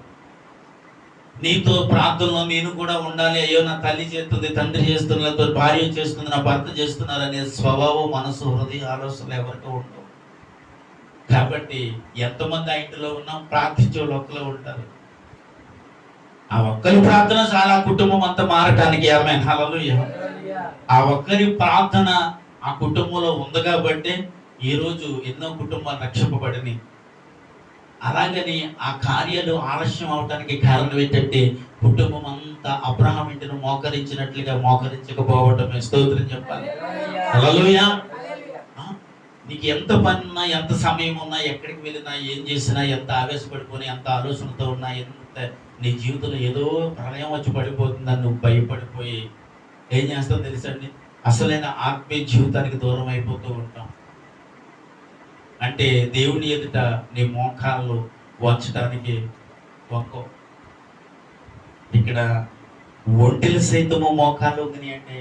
నీతో ప్రార్థనలో నేను కూడా ఉండాలి, అయ్యో నా తల్లి చేస్తుంది, తండ్రి చేస్తుంది, లేకపోతే భార్య చేస్తుంది, నా భర్త చేస్తున్నారు అనే స్వభావం, మనసు, హృదయ ఆలోచనలు ఎవరికో ఉండవు. కాబట్టి ఎంతమంది ఆ ఇంటిలో ఉన్నా ప్రార్థించే వాళ్ళు ఒక్కలో ఉంటారు. ఆ ఒక్కరి ప్రార్థన చాలా కుటుంబం అంతా మారటానికి. ఆమేన్. హల్లెలూయా. ఆ ఒక్కరి ప్రార్థన ఆ కుటుంబంలో ఉంది కాబట్టి ఈ రోజు ఎన్నో కుటుంబాలు రక్షింపబడిని. అలాగని ఆ కార్యాలు ఆలస్యం అవటానికి కారణం ఏంటంటే కుటుంబం అంతా అబ్రహాం ఇంటిని మోకరించినట్లుగా మోకరించకపోవటమే. స్తోత్రం చెప్పాలి. హల్లెలూయా. నీకు ఎంత పని ఉన్నా, ఎంత సమయం ఉన్నా, ఎక్కడికి వెళ్ళినా, ఏం చేసినా, ఎంత ఆవేశపడిపోయి, ఎంత ఆలోచనతో ఉన్నా, ఎంత నీ జీవితంలో ఏదో ప్రళయం వచ్చి పడిపోతుందని నువ్వు భయపడిపోయి ఏం చేస్తావు తెలుసండి? అసలైన ఆత్మీయ జీవితానికి దూరం అయిపోతూ ఉంటాం. అంటే దేవుని ఎదుట నీ మోకాళ్ళు వంచడానికి ఒక్కో. ఇక్కడ ఒంటెలు సైతము మోకాళ్ళు ఉంది అంటే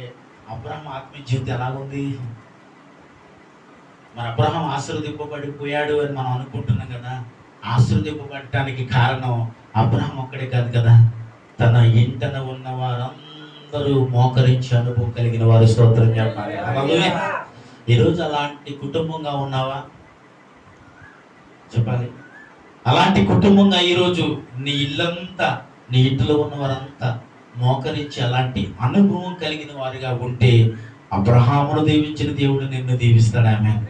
అబ్రహాం ఆత్మీయ జీవితం ఎలాగుంది? మన అబ్రహాం ఆశీర్వదింపబడిపోయాడు అని మనం అనుకుంటున్నాం కదా. ఆశీర్వదింపబడటానికి కారణం అబ్రహాం ఒక్కడే కాదు కదా, తన ఇంటన ఉన్న వారందరూ మోకరించి అనుభవం కలిగిన వారు. స్తోత్రం చెప్పాలి. హల్లెలూయా. ఈరోజు అలాంటి కుటుంబంగా ఉన్నావా? చెప్పాలి. అలాంటి కుటుంబంగా ఈరోజు నీ ఇల్లంతా, నీ ఇంటిలో ఉన్న వారంతా మోకరించి అలాంటి అనుభవం కలిగిన వారిగా ఉంటే అబ్రహామును దీవించిన దేవుడు నిన్ను దీవిస్తాడు. ఆమేన్.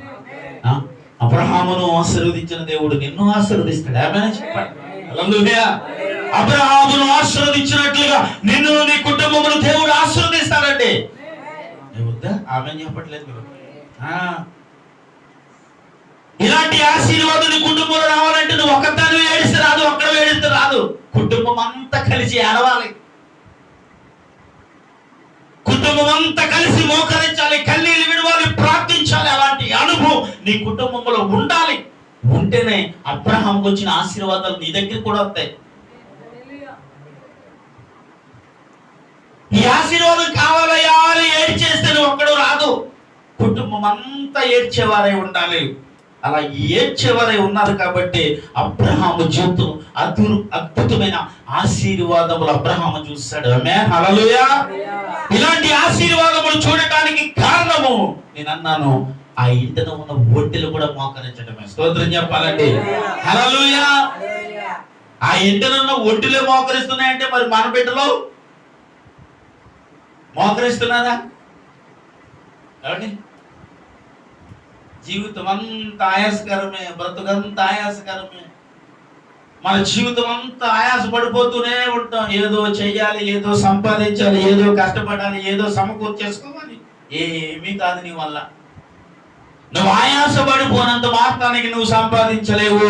అబ్రహామును ఆశీర్వదించిన దేవుడు నిన్ను ఆశీర్వదిస్తాడు. ఆమేన్ చెప్పండి. హల్లెలూయా. అబ్రహామును ఆశీర్వదించినట్లుగా నిన్ను, నీ కుటుంబమును దేవుడు ఆశీర్వదిస్తాడండి. ఆమేన్ చెప్పట్లేదు మీరు? ఇలాంటి ఆశీర్వాదం నీ కుటుంబంలో రావాలంటే నువ్వు ఒక్కదాన్ని ఏడిస్తే రాదు, ఒక్కడ ఏడిస్తే రాదు. కుటుంబం అంతా కలిసి ఏడవాలి, కుటుంబం అంతా కలిసి మోకరించాలి, కన్నీళ్ళు విడవాలి, ప్రార్థించాలి. అలాంటి అనుభవం నీ కుటుంబంలో ఉండాలి. ఉంటేనే అబ్రహాంకు వచ్చిన ఆశీర్వాదాలు నీ దగ్గర కూడా వస్తాయి. ఈ ఆశీర్వాదం కావాలయ్యా అని ఏడ్చేస్తే నువ్వు ఒక్కడు రాదు. కుటుంబం అంతా ఏడ్చేవారై ఉండాలి. అలా ఏడ్చేవారై ఉన్నారు కాబట్టి అబ్రహాము జీవితం అద్భుతమైన ఆశీర్వాదములు అబ్రహాము చూస్తాడు. ఆమేన్. హల్లెలూయా. ఇలాంటి ఆశీర్వాదములు చూడటానికి కారణము నేను అన్నాను, ఆ ఇంటిలో ఉన్న ఒంటెలు కూడా మోకరించడమే. స్తోత్రం చెప్పాలండి. హల్లెలూయా. ఆ ఇంటిలో ఉన్న ఒంటెలే మోకరిస్తున్నాయంటే మరి మన బిడ్డలో మోకరిస్తున్నారా? కాబట్టి జీవితం అంతా ఆయాసకరమే, బ్రతుకంతా ఆయాసకరమే. మన జీవితం అంతా ఆయాస పడిపోతూనే ఉంటాం. ఏదో చెయ్యాలి, ఏదో సంపాదించాలి, ఏదో కష్టపడాలి, ఏదో సమకూర్చేసుకోవాలి. ఏమీ కాదు నీ వల్ల. నువ్వు ఆయాస పడిపోనంత మాత్రానికి నువ్వు సంపాదించలేవు.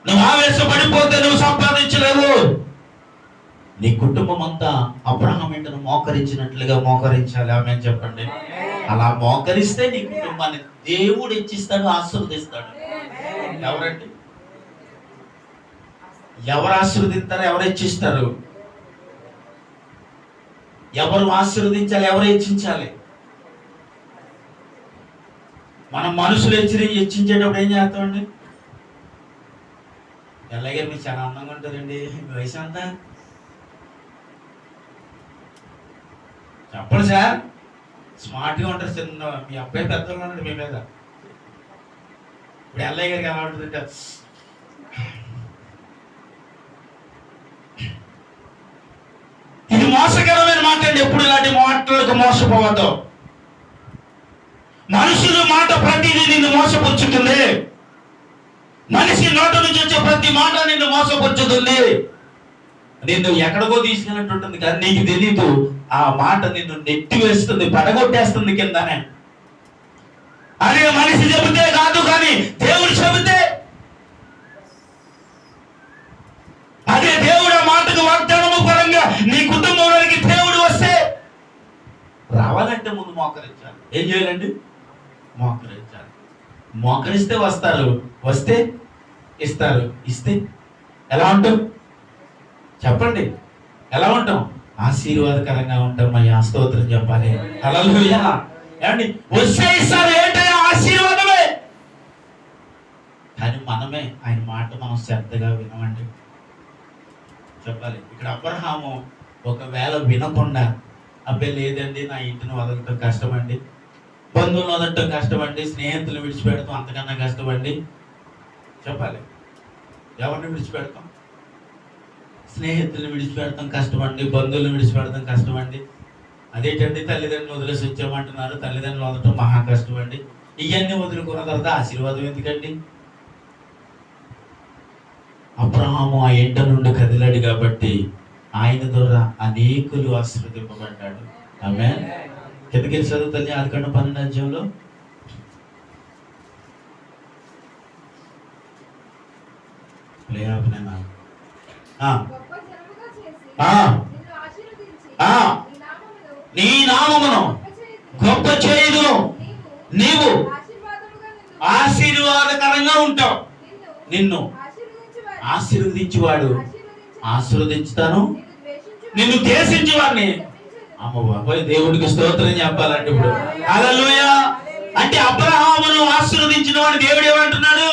నువ్వు ఆవేశపడిపోతే నువ్వు సంపాదించలేవు. నీ కుటుంబం అంతా అబ్రహాము ఇంటను మోకరించినట్లుగా మోకరించాలి. ఆమేన్ చెప్పండి. అలా మోకరిస్తే నీ కుటుంబాన్ని దేవుడు హెచ్చిస్తాడు, ఆశీర్వదిస్తాడు. ఎవరండి? ఎవరు ఆశీర్వదిస్తారు? ఎవరు హెచ్చిస్తారు? ఎవరు ఆశీర్వదించాలి? ఎవరు హెచ్చించాలి? మనం మనుషులు హెచ్చించేటప్పుడు ఏం చేస్తామండి? ఎలాగే మీరు చాలా అందంగా ఉంటారండి, మీ వయసు అంతా చెప్పండి సార్. స్మార్ట్గా ఉంటారు. చిన్న మీ అబ్బాయి పెద్దగా ఉన్నాడు మీ మీద. ఇప్పుడు ఎల్లయ్య గారికి ఎలా ఉంటుందంటే, ఇది మోసకరమైన మాట అండి. ఎప్పుడు ఇలాంటి మాటలకు మోసపోవద్దు. మనుషుల మాట ప్రతిదీ నిన్ను మోసపుచ్చుతుంది. మనిషి నోటు నుంచి వచ్చే ప్రతి మాట నిన్ను మోసపుచ్చుతుంది. నిన్ను ఎక్కడికో తీసుకెళ్ళినట్టుంటుంది కానీ నీకు తెలీదు. ఆ మాట నిన్ను నెట్టి వేస్తుంది, పడగొట్టేస్తుంది కిందనే. అదే మనిషి చెబితే కాదు, కానీ దేవుడు చెబితే, అదే దేవుడు ఆ మాటకు వాగ్దానము పరంగా నీ కుటుంబంలోనికి దేవుడు వస్తే రావాలంటే ముందు మోకరించాలి. ఏం చేయాలండి? మోకరించాలి. మోకరిస్తే వస్తారు, వస్తే ఇస్తారు, ఇస్తే ఎలా ఉంటాం చెప్పండి? ఎలా ఉంటాం? ఆశీర్వాదకరంగా ఉంటాం. అయ్యా స్తోత్రం చెప్పాలి. హల్లెలూయా. ఏమండి? వస్తే ఇస్తారు, ఏంటయ్యా? ఆశీర్వాదమే. కానీ మనమే ఆయన మాట మనం శ్రద్ధగా వినమండి. చెప్పాలి. ఇక్కడ అబ్రహాము ఒకవేళ వినకుండా, అబ్బాయి లేదండి నా ఇంటిని వదలటం కష్టమండి, బంధువులు వదలటం కష్టమండి, స్నేహితులు విడిచిపెడతాం అంతకన్నా కష్టమండి. చెప్పాలి. ఎవరిని విడిచిపెడతాం? స్నేహితులను విడిచిపెడతాం కష్టమండి, బంధువులను విడిచిపెడతాం కష్టమండి. అదేంటండి తల్లిదండ్రులు వదిలేసి వచ్చామంటున్నారు, తల్లిదండ్రులు వదలటం మహా కష్టమండి. ఇవన్నీ వదులుకున్న తర్వాత ఆశీర్వాదం ఎందుకండి? అబ్రహాము ఆ ఎండ నుండి కదిలాడు కాబట్టి ఆయన ద్వారా అనేకులు ఆశీర్వదింపబడ్డాడు. ఆమేన్. కిందకి చదువు తల్లి. ఆదికాండం 12వ అధ్యాయంలో నీ నామమును గొప్ప చేయుదును, నీవు ఆశీర్వాదకరంగా ఉంటావు, నిన్ను ఆశీర్వదించువాడు ఆశీర్వదించుతాను, నిన్ను ద్వేషించువాడిని. అమ్మ బాబాయ్, దేవుడికి స్తోత్రం చెప్పాలంటే ఇప్పుడు హల్లెలూయా. అంటే అబ్రహామును ఆశీర్వదించిన వాడు దేవుడు ఏమంటున్నాడు?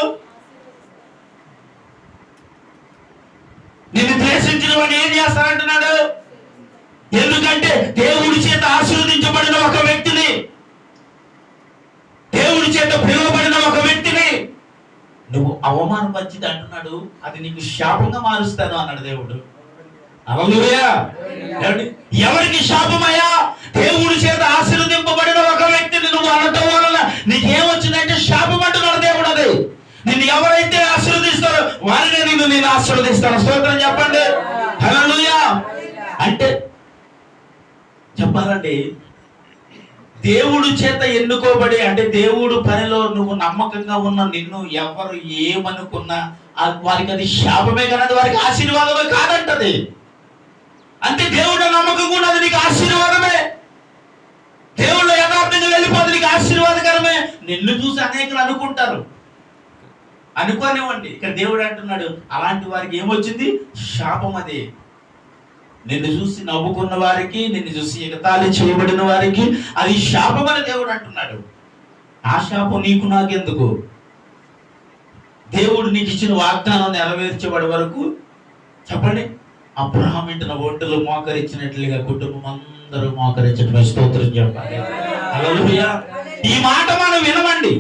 నిన్ను ద్వేషించిన వాడు ఏం చేస్తానంటున్నాడు? ఎందుకంటే దేవుడి చేత ఆశీర్వదించబడిన ఒక వ్యక్తిని, దేవుడి చేత పిలువబడిన ఒక వ్యక్తిని నువ్వు అవమానపరిచిది అంటున్నాడు, అది నీకు శాపంగా మారుస్తాను అన్నాడు దేవుడు. హల్లెలూయా. ఎవరికి శాపమయ్యా? దేవుడి చేత ఆశీర్వదింపబడిన ఒక వ్యక్తిని నువ్వు అనటం వలన నీకేమొచ్చిందంటే శాపం అంటున్నాడు దేవుడు. అది నిన్ను ఎవరైతే ఆశీర్వదిస్తారో వారినే నేను ఆశీర్వదిస్తాను. స్తోత్రం చెప్పండి. హల్లెలూయా. అంటే చెప్పాలండి, దేవుడు చేత ఎన్నుకోబడి, అంటే దేవుడు పనిలో నువ్వు నమ్మకంగా ఉన్న నిన్ను ఎవరు ఏమనుకున్నా వారికి అది శాపమే కానీ అది వారికి ఆశీర్వాదమే కాదంటది. అంటే దేవుడు నమ్మకంగా ఉన్నది నీకు ఆశీర్వాదమే. దేవుడు యథార్థంగా వెళ్ళిపోతే నీకు ఆశీర్వాదకరమే. నిన్ను చూసి అనేకులు అనుకుంటారు, అనుకోనివ్వండి. ఇక్కడ దేవుడు అంటున్నాడు అలాంటి వారికి ఏమొచ్చింది? శాపం. అది నిన్ను చూసి నవ్వుకున్న వారికి, నిన్ను చూసి ఎగతాళి చేయబడిన వారికి అది శాపం అని దేవుడు అంటున్నాడు. ఆ శాపం నీకు నాకెందుకు? దేవుడు నీకు ఇచ్చిన వాగ్దానం నెరవేర్చబడే వరకు చెప్పండి. అబ్రహాము ఇంటిన ఒంటలు మోకరించినట్లుగా కుటుంబం అందరూ మోకరించడమే. స్తోత్రం చెప్పాలి. హల్లెలూయా. ఈ మాట మనం వినమండి.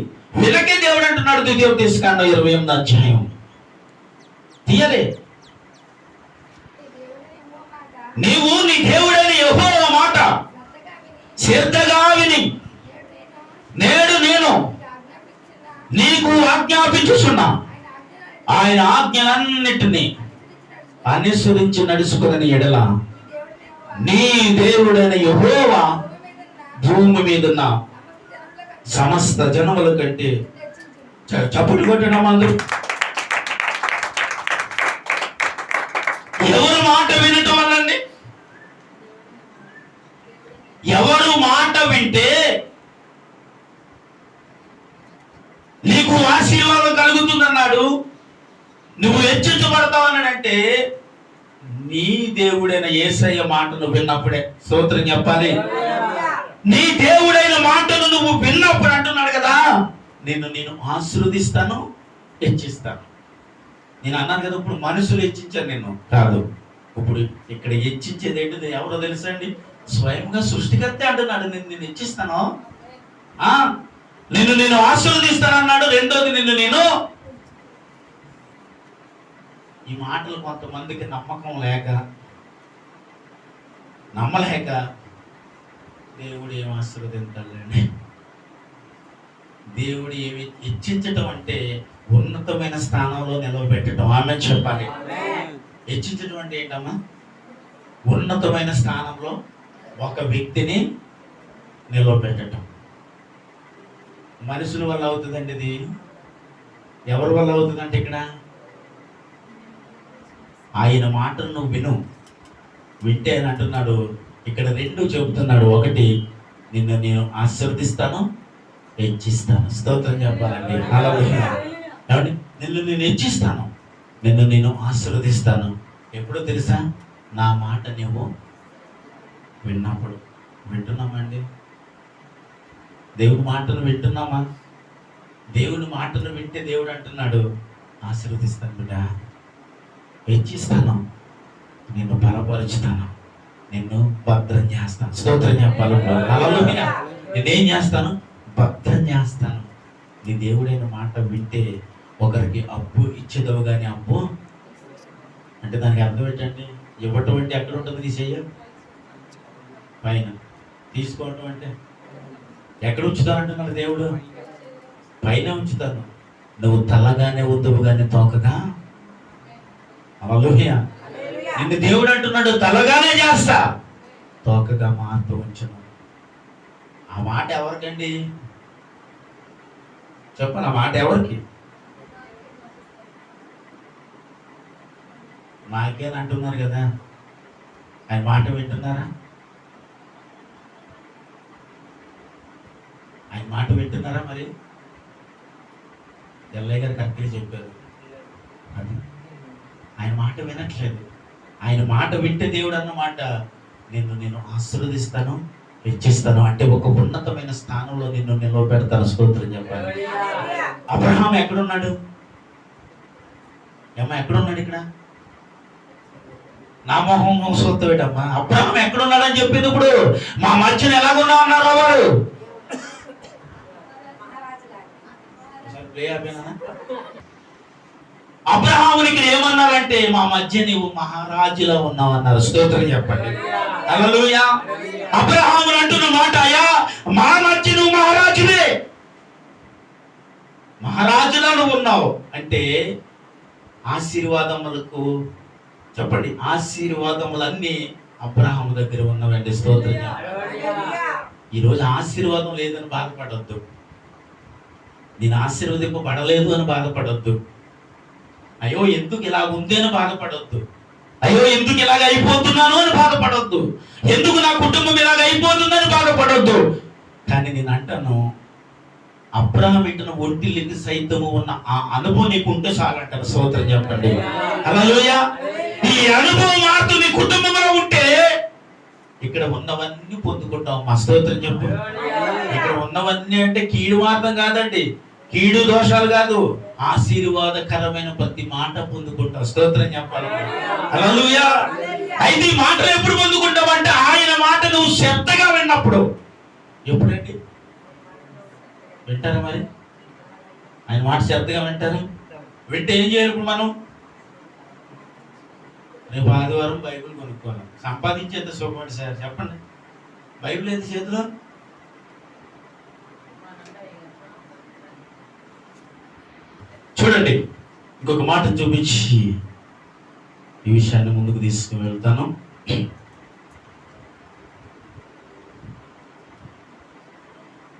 వినకే దేవుడు అంటున్నాడు ద్వితీయోపదేశకాండం 28వ అధ్యాయం. తీయలే. నీవు నీ దేవుడైన యెహోవా మాట శ్రద్ధగా విని నేడు నేను నీకు ఆజ్ఞాపించుచున్నా ఆయన ఆజ్ఞలన్నిటినీ అనుసరించి నడుచుకుని ఎడల నీ దేవుడైన యెహోవా భూమి మీదున్న సమస్త జనముల కంటే చప్పుడు కొట్టడం అందరూ. ఎవరు మాట వినటం వల్లండి? ఎవరు మాట వింటే నీకు ఆశీర్వాదం కలుగుతుందన్నాడు, నువ్వు హెచ్చించబడతావు అన్నాడంటే నీ దేవుడైన యేసయ్య మాటను విన్నప్పుడే. స్తోత్రం చెప్పాలి. నీ దేవుడైన మాటను నువ్వు విన్నప్పుడు అంటున్నాడు కదా, నేను ఆశీర్వదిస్తాను, హెచ్చిస్తాను. నేను అన్నాను కదా, ఇప్పుడు మనుషులు హెచ్చించాను నిన్ను కాదు. ఇప్పుడు ఇక్కడ హెచ్చించేది ఏంటిది ఎవరో తెలుసా అండి? స్వయంగా సృష్టికర్త అంటున్నాడు, నేను హెచ్చిస్తాను, నేను ఆశీర్వదిస్తాను అన్నాడు. రెండోది నేను ఈ మాటలు కొంతమందికి నమ్మకం లేక నమ్మలేక దేవుడు ఏమి ఆశీర్వదించాలండి. దేవుడు ఏమి హెచ్చించటం అంటే ఉన్నతమైన స్థానంలో నిలవబెట్టడం. ఆమె చెప్పాలి. హెచ్చించడం అంటే ఏంటమ్మా? ఉన్నతమైన స్థానంలో ఒక వ్యక్తిని నిలవబెట్టడం. మనుషుల వల్ల అవుతుందండి ఇది. ఎవరి వల్ల అవుతుందంటే ఇక్కడ ఆయన మాటలు నువ్వు వింటే అని అంటున్నాడు. ఇక్కడ రెండు చెబుతున్నాడు. ఒకటి, నేను ఆశీర్వదిస్తాను, హెచ్చిస్తాను. స్తోత్రం చెప్పాలండి. ఏమండి? నేను హెచ్చిస్తాను, నేను ఆశీర్వదిస్తాను. ఎప్పుడో తెలుసా? నా మాట నువ్వు విన్నప్పుడు. వింటున్నామండి? దేవుని మాటను వింటున్నామా? దేవుని మాటను వింటే దేవుడు అంటున్నాడు, ఆశీర్వదిస్తాను బిడ్డ, హెచ్చిస్తాను, నిన్ను బలపరుచుతాను, నిన్ను భద్రం చేస్తాను. స్తోత్రం చెప్పాలి. నేనేం చేస్తాను? భద్రం చేస్తాను. నీ దేవుడైన మాట వింటే ఒకరికి అప్పు ఇచ్చేదవు కానీ అప్పు అంటే దానికి అర్థం ఏంటంటే, ఇవ్వటం అంటే ఎక్కడ ఉంటుంది? నీ చెయ్య పైన. తీసుకోవటం అంటే ఎక్కడ ఉంచుతానంటున్నాడు దేవుడు? పైన ఉంచుతాను. నువ్వు తలగానే వద్దువు కానీ తోకగా. హల్లెలూయా. నిన్ను దేవుడు అంటున్నాడు, తలగానే చేస్తా, తోకగా మాత్రం ఉంచను. ఆ మాట ఎవరికండి చెప్పను? ఆ మాట ఎవరికి? మాకేని అంటున్నారు కదా, ఆయన మాట వింటున్నారా? ఆయన మాట వింటున్నారా? మరి ఎల్లయ్య గారు కరెక్ట్గా చెప్పారు, అది ఆయన మాట వినట్లేదు. ఆయన మాట వింటే దేవుడు అన్నమాట, నేను ఆశీర్వదిస్తాను, హెచ్చిస్తాను అంటే ఒక ఉన్నతమైన స్థానంలో నిన్ను నిలవబెడతాను. స్తోత్రం చెప్పాలి. అబ్రహాం ఎక్కడున్నాడు? అమ్మా ఎక్కడున్నాడు? ఇక్కడ నా మొహం సొత్తు పెట్టమ్మా. అబ్రహాం ఎక్కడున్నాడు అని చెప్పింది. ఇప్పుడు మా మధ్యన ఎలాగున్నా అన్నారు వారు. అబ్రహామునికి ఏమన్నారంటే, మా మధ్య నీవు మహారాజులా ఉన్నావు అన్నారు. స్తోత్రం చెప్పండి. హల్లెలూయా. అబ్రహాములు అంటున్న మాట, అయ్యా మా మధ్య నువ్వు మహారాజువే, మహారాజులా నువ్వు ఉన్నావు అంటే ఆశీర్వాదములకు చెప్పండి, ఆశీర్వాదములన్నీ అబ్రహాము దగ్గర ఉన్నవండి. స్తోత్రం. ఈరోజు ఆశీర్వాదం లేదని బాధపడొద్దు, నేను ఆశీర్వదింపబడలేదు అని బాధపడొద్దు, అయ్యో ఎందుకు ఇలా ఉంది అని బాధపడొద్దు, అయ్యో ఎందుకు ఇలాగ అయిపోతున్నాను అని బాధపడొద్దు, ఎందుకు నా కుటుంబం ఇలాగ అయిపోతుందని బాధపడొద్దు. కానీ నేను అంటాను, అబ్రహాం ఇంటిన ఒంటిల్లికి సైతము ఉన్న ఆ అనుభవం నీకు ఉంటే చాలంటారు. స్తోత్రం చెప్పండి. హల్లెలూయా. ఈ అనుభవం మాత్రం నీ కుటుంబంలో ఉంటే ఇక్కడ ఉన్నవన్నీ పొందుకుంటాం. మా స్తోత్రం చెప్పు. ఇక్కడ ఉన్నవన్నీ అంటే కీడు మాత్రం కాదండి, కీడు దోషాలు కాదు, ఆశీర్వాదకరమైన ప్రతి మాట పొందుకుంటాం. స్తోత్రం చెప్పాలి. హల్లెలూయా. అయితే ఈ మాటలు ఎప్పుడు పొందుకుంటామంటే ఆయన మాట నువ్వు శ్రద్ధగా విన్నప్పుడు. ఎప్పుడండి వింటారా? మరి ఆయన మాట శ్రద్ధగా వింటారు. వింటే ఏం చేయాలి? ఇప్పుడు మనం రేపు ఆదివారం బైబిల్ కొనుక్కోవాలి. సంపాదించేంత సుఖమండి సార్ చెప్పండి. బైబిల్ ఎంత చేతిలో? చూడండి, ఇంకొక మాట చూపించి ఈ విషయాన్ని ముందుకు తీసుకువెళ్తాను.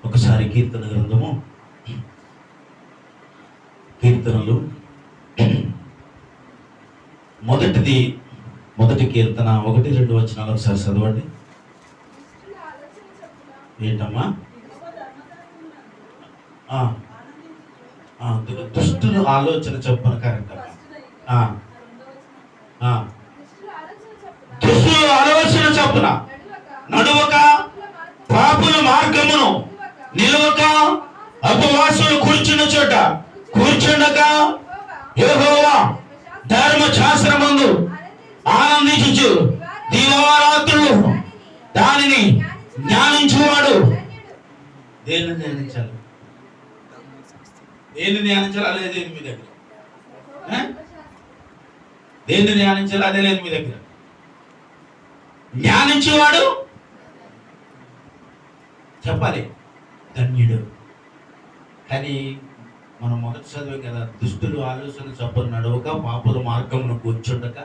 ఒకసారి కీర్తన గ్రంథము, కీర్తనలు మొదటి కీర్తన 1-2 వచనాలు ఒకసారి చదవండి. ఏంటమ్మా? దుష్టుల ఆలోచన చొప్పున. కరెక్ట్ అమ్మా. దుష్టుల ఆలోచన చొప్పున నడువక, పాపుల మార్గమును నిలవక, అపవాసులు కూర్చున్న చోట కూర్చుండక, యెహోవా ధర్మశాస్త్రమందు ఆనందించు దివారాత్రులు దానిని ధ్యానించువాడు. దేన్ని ధ్యానించాలి? దేన్ని ధ్యానించాలి? అదే లేదు మీ దగ్గర. దేన్ని ధ్యానించాలి? అదే లేదు మీ దగ్గర. ధ్యానించేవాడు చెప్పాలి ధన్యుడు. కానీ మనం మొదటి చదివాం కదా, దుష్టులు ఆలోచన చొప్పున నడవక, పాపుల మార్గమును కూర్చుండక.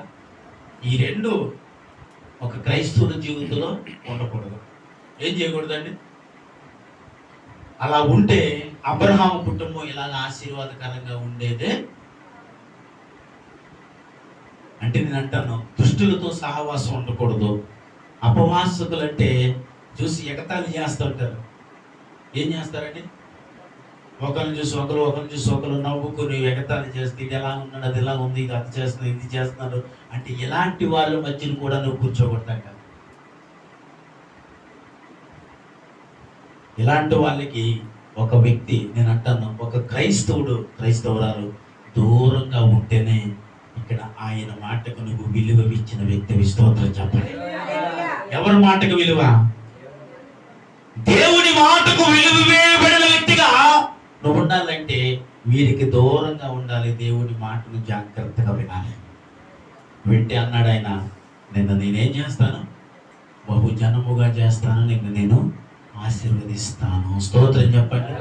ఈ రెండు ఒక క్రైస్తవుల జీవితంలో ఉండకూడదు. ఏం చేయకూడదండి? అలా ఉంటే అబ్రహాము కుటుంబం ఇలాగ ఆశీర్వాదకరంగా ఉండేదే. అంటే నేను అంటాను, దుష్టులతో సహవాసం ఉండకూడదు. అపవాసకులు అంటే చూసి ఎగతాళి చేస్తుంటారు. ఏం చేస్తారండి? ఒకరిని చూసి ఒకరు నవ్వుకుని ఎగతాళి చేస్తే, ఇది ఎలా ఉన్నాడు, అది ఎలా ఉంది, ఇది అది చేస్తున్నాడు, ఇది చేస్తున్నాడు అంటే ఇలాంటి వాళ్ళ మధ్యన కూడా నువ్వు కూర్చోబడ్డాక, ఇలాంటి వాళ్ళకి ఒక వ్యక్తి, నేను అంటాను ఒక క్రైస్తవురాలు దూరంగా ఉంటేనే ఇక్కడ ఆయన మాటకు నువ్వు విలువ ఇచ్చిన వ్యక్తి. స్తోత్రం చెప్పండి. ఎవరి మాటకు విలువ? దేవుని మాటకు విలువ వేయబడిన వ్యక్తిగా నువ్వు ఉండాలంటే వీరికి దూరంగా ఉండాలి. దేవుని మాటను జాగ్రత్తగా వినాలి. వింటే అన్నాడు ఆయన, నిన్ను నేనేం చేస్తాను? బహుజనముగా చేస్తాను, నిన్ను నేను ఆశీర్వదిస్తాను. స్తోత్రం చెప్పండి.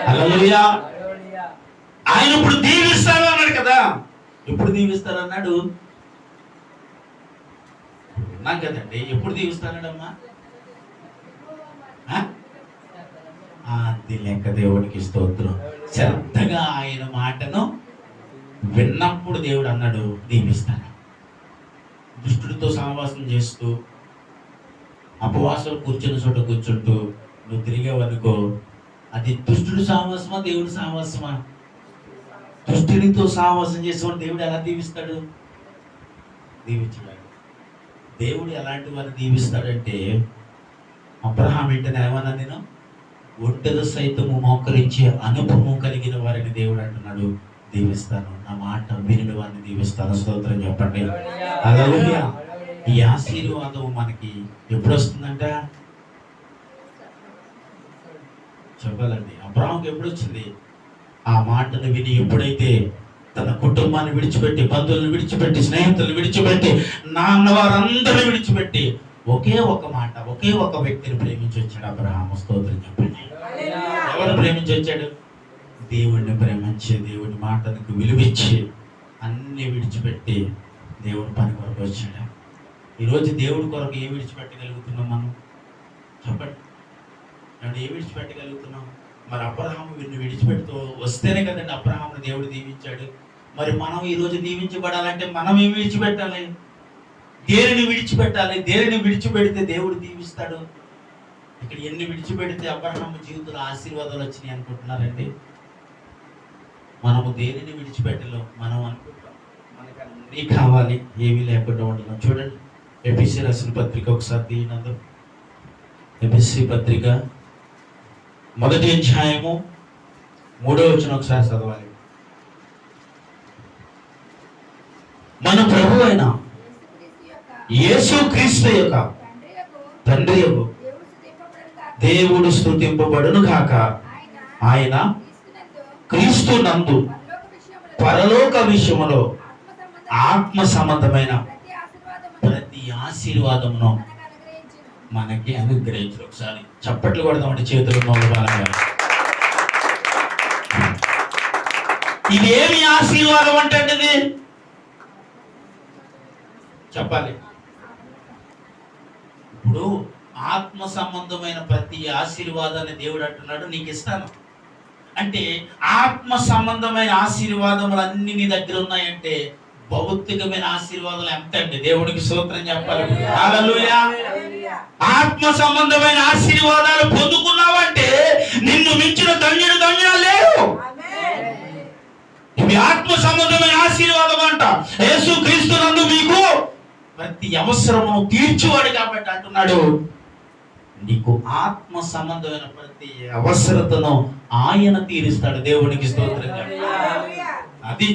హల్లెలూయా. ఆయన ఇప్పుడు దీవిస్తాను అన్నాడు కదా. ఎప్పుడు దీవిస్తాను అన్నాడు? నాకు కదండి, ఎప్పుడు దీవిస్తానమ్మా? అది లెక్క. దేవుడికి స్తోత్రం. శ్రద్ధగా ఆయన మాటను విన్నప్పుడు దేవుడు అన్నాడు దీవిస్తాను. దుష్టుడితో సహవాసం చేస్తూ, అపవాసాలు కూర్చున్న చోట కూర్చుంటూ నువ్వు తిరిగేవనుకో, అది దుష్టుడు సహవాసమా, దేవుడు సహవాసమా? దుష్టుడితో సహవాసం చేసేవాడు దేవుడు ఎలా దీవిస్తాడు? దీవించడాడు. దేవుడు ఎలాంటి వారిని దీవిస్తాడంటే, అబ్రహాం ఏంటని ఏమన్నా, నేను ఒంటెలు సైతము మోకరించే అనుభవం కలిగిన వారిని దేవుడు అంటున్నాడు దీవిస్తాను, నా మాట విని వారిని దీవిస్తాను. స్తోత్రం చెప్పండి. హల్లెలూయా. ఈ ఆశీర్వాదం మనకి ఎప్పుడు వస్తుందంట చెప్పాలండి. అబ్రహాంకి ఎప్పుడు వచ్చింది? ఆ మాటను విని ఎప్పుడైతే తన కుటుంబాన్ని విడిచిపెట్టి, బంధువులను విడిచిపెట్టి, స్నేహితులను విడిచిపెట్టి, నాన్న వారందరిని విడిచిపెట్టి ఒకే ఒక మాట, ఒకే ఒక వ్యక్తిని ప్రేమించి వచ్చాడు అబ్రహాము. స్తోత్రం చెప్పండి. ఎవరు ప్రేమించి వచ్చాడు? దేవుడిని ప్రేమించి, దేవుడి మాటకు విలువిచ్చి అన్ని విడిచిపెట్టి దేవుడి పని కొరకు వచ్చాడు. ఈరోజు దేవుడి కొరకు ఏం విడిచిపెట్టగలుగుతున్నాం మనం? చెప్పండి. అంటే ఏం విడిచిపెట్టగలుగుతున్నాం? మరి అబ్రహాము వీరిని విడిచిపెడుతూ వస్తేనే కదండి అబ్రహామును దేవుడు దీవించాడు. మరి మనం ఈరోజు దీవించబడాలంటే మనం ఏం విడిచిపెట్టాలి? దేనిని విడిచిపెట్టాలి? దేనిని విడిచిపెడితే దేవుడు దీవిస్తాడు? ఇక్కడ ఎన్ని విడిచిపెడితే అబ్రహాము జీవితంలో ఆశీర్వాదాలు వచ్చినాయి అనుకుంటున్నారండి? మనము దేనిని విడిచిపెట్టలేం. మనం అనుకుంటాం మనకు అన్నీ కావాలి, ఏమీ లేకుండా ఉండడం. చూడండి, ఎఫెసీ రాసిన పత్రిక ఒకసారి తీయనందు. ఎఫెసీ పత్రిక 1వ అధ్యాయము 3వ వచనం ఒకసారి చదవాలి. మన ప్రభు అయిన యేసుక్రీస్తు యొక్క తండ్రి దేవుడు స్తుతింపబడును గాక. ఆయన క్రీస్తు నందు పరలోక విషయములో ఆత్మ సంబంధమైన ప్రతి ఆశీర్వాదమును మనకి అనుగ్రహించు. ఒకసారి చప్పట్లు కొడదామంటే చేతులు బలంగా. ఇదేమి ఆశీర్వాదం అంటే ఇది చెప్పాలి. ఇప్పుడు ఆత్మ సంబంధమైన ప్రతి ఆశీర్వాదాన్ని దేవుడు అంటున్నాడు నీకు ఇస్తాను అంటే, ఆత్మ సంబంధమైన ఆశీర్వాదములు అన్ని నీ దగ్గర ఉన్నాయంటే భౌతికమైన ఆశీర్వాదాలు ఎంత అండి? దేవుడికి స్తోత్రం చెప్పాలి. హల్లెలూయా. ఆత్మ సంబంధమైన ఆశీర్వాదాలు పొందుకున్నావంటే నిన్ను మించిన ధన్యులు లేరు. ఇవి ఆత్మ సంబంధమైన ఆశీర్వాదం అంట. యేసు క్రీస్తునందు మీకు ప్రతి అవసరమును తీర్చువాడు కాబట్టి అంటున్నాడు, నీకు ఆత్మ సంబంధమైన ప్రతి అవసరతను ఆయన తీరుస్తాడు. దేవునికి స్తోత్రం చెప్పాలి. అది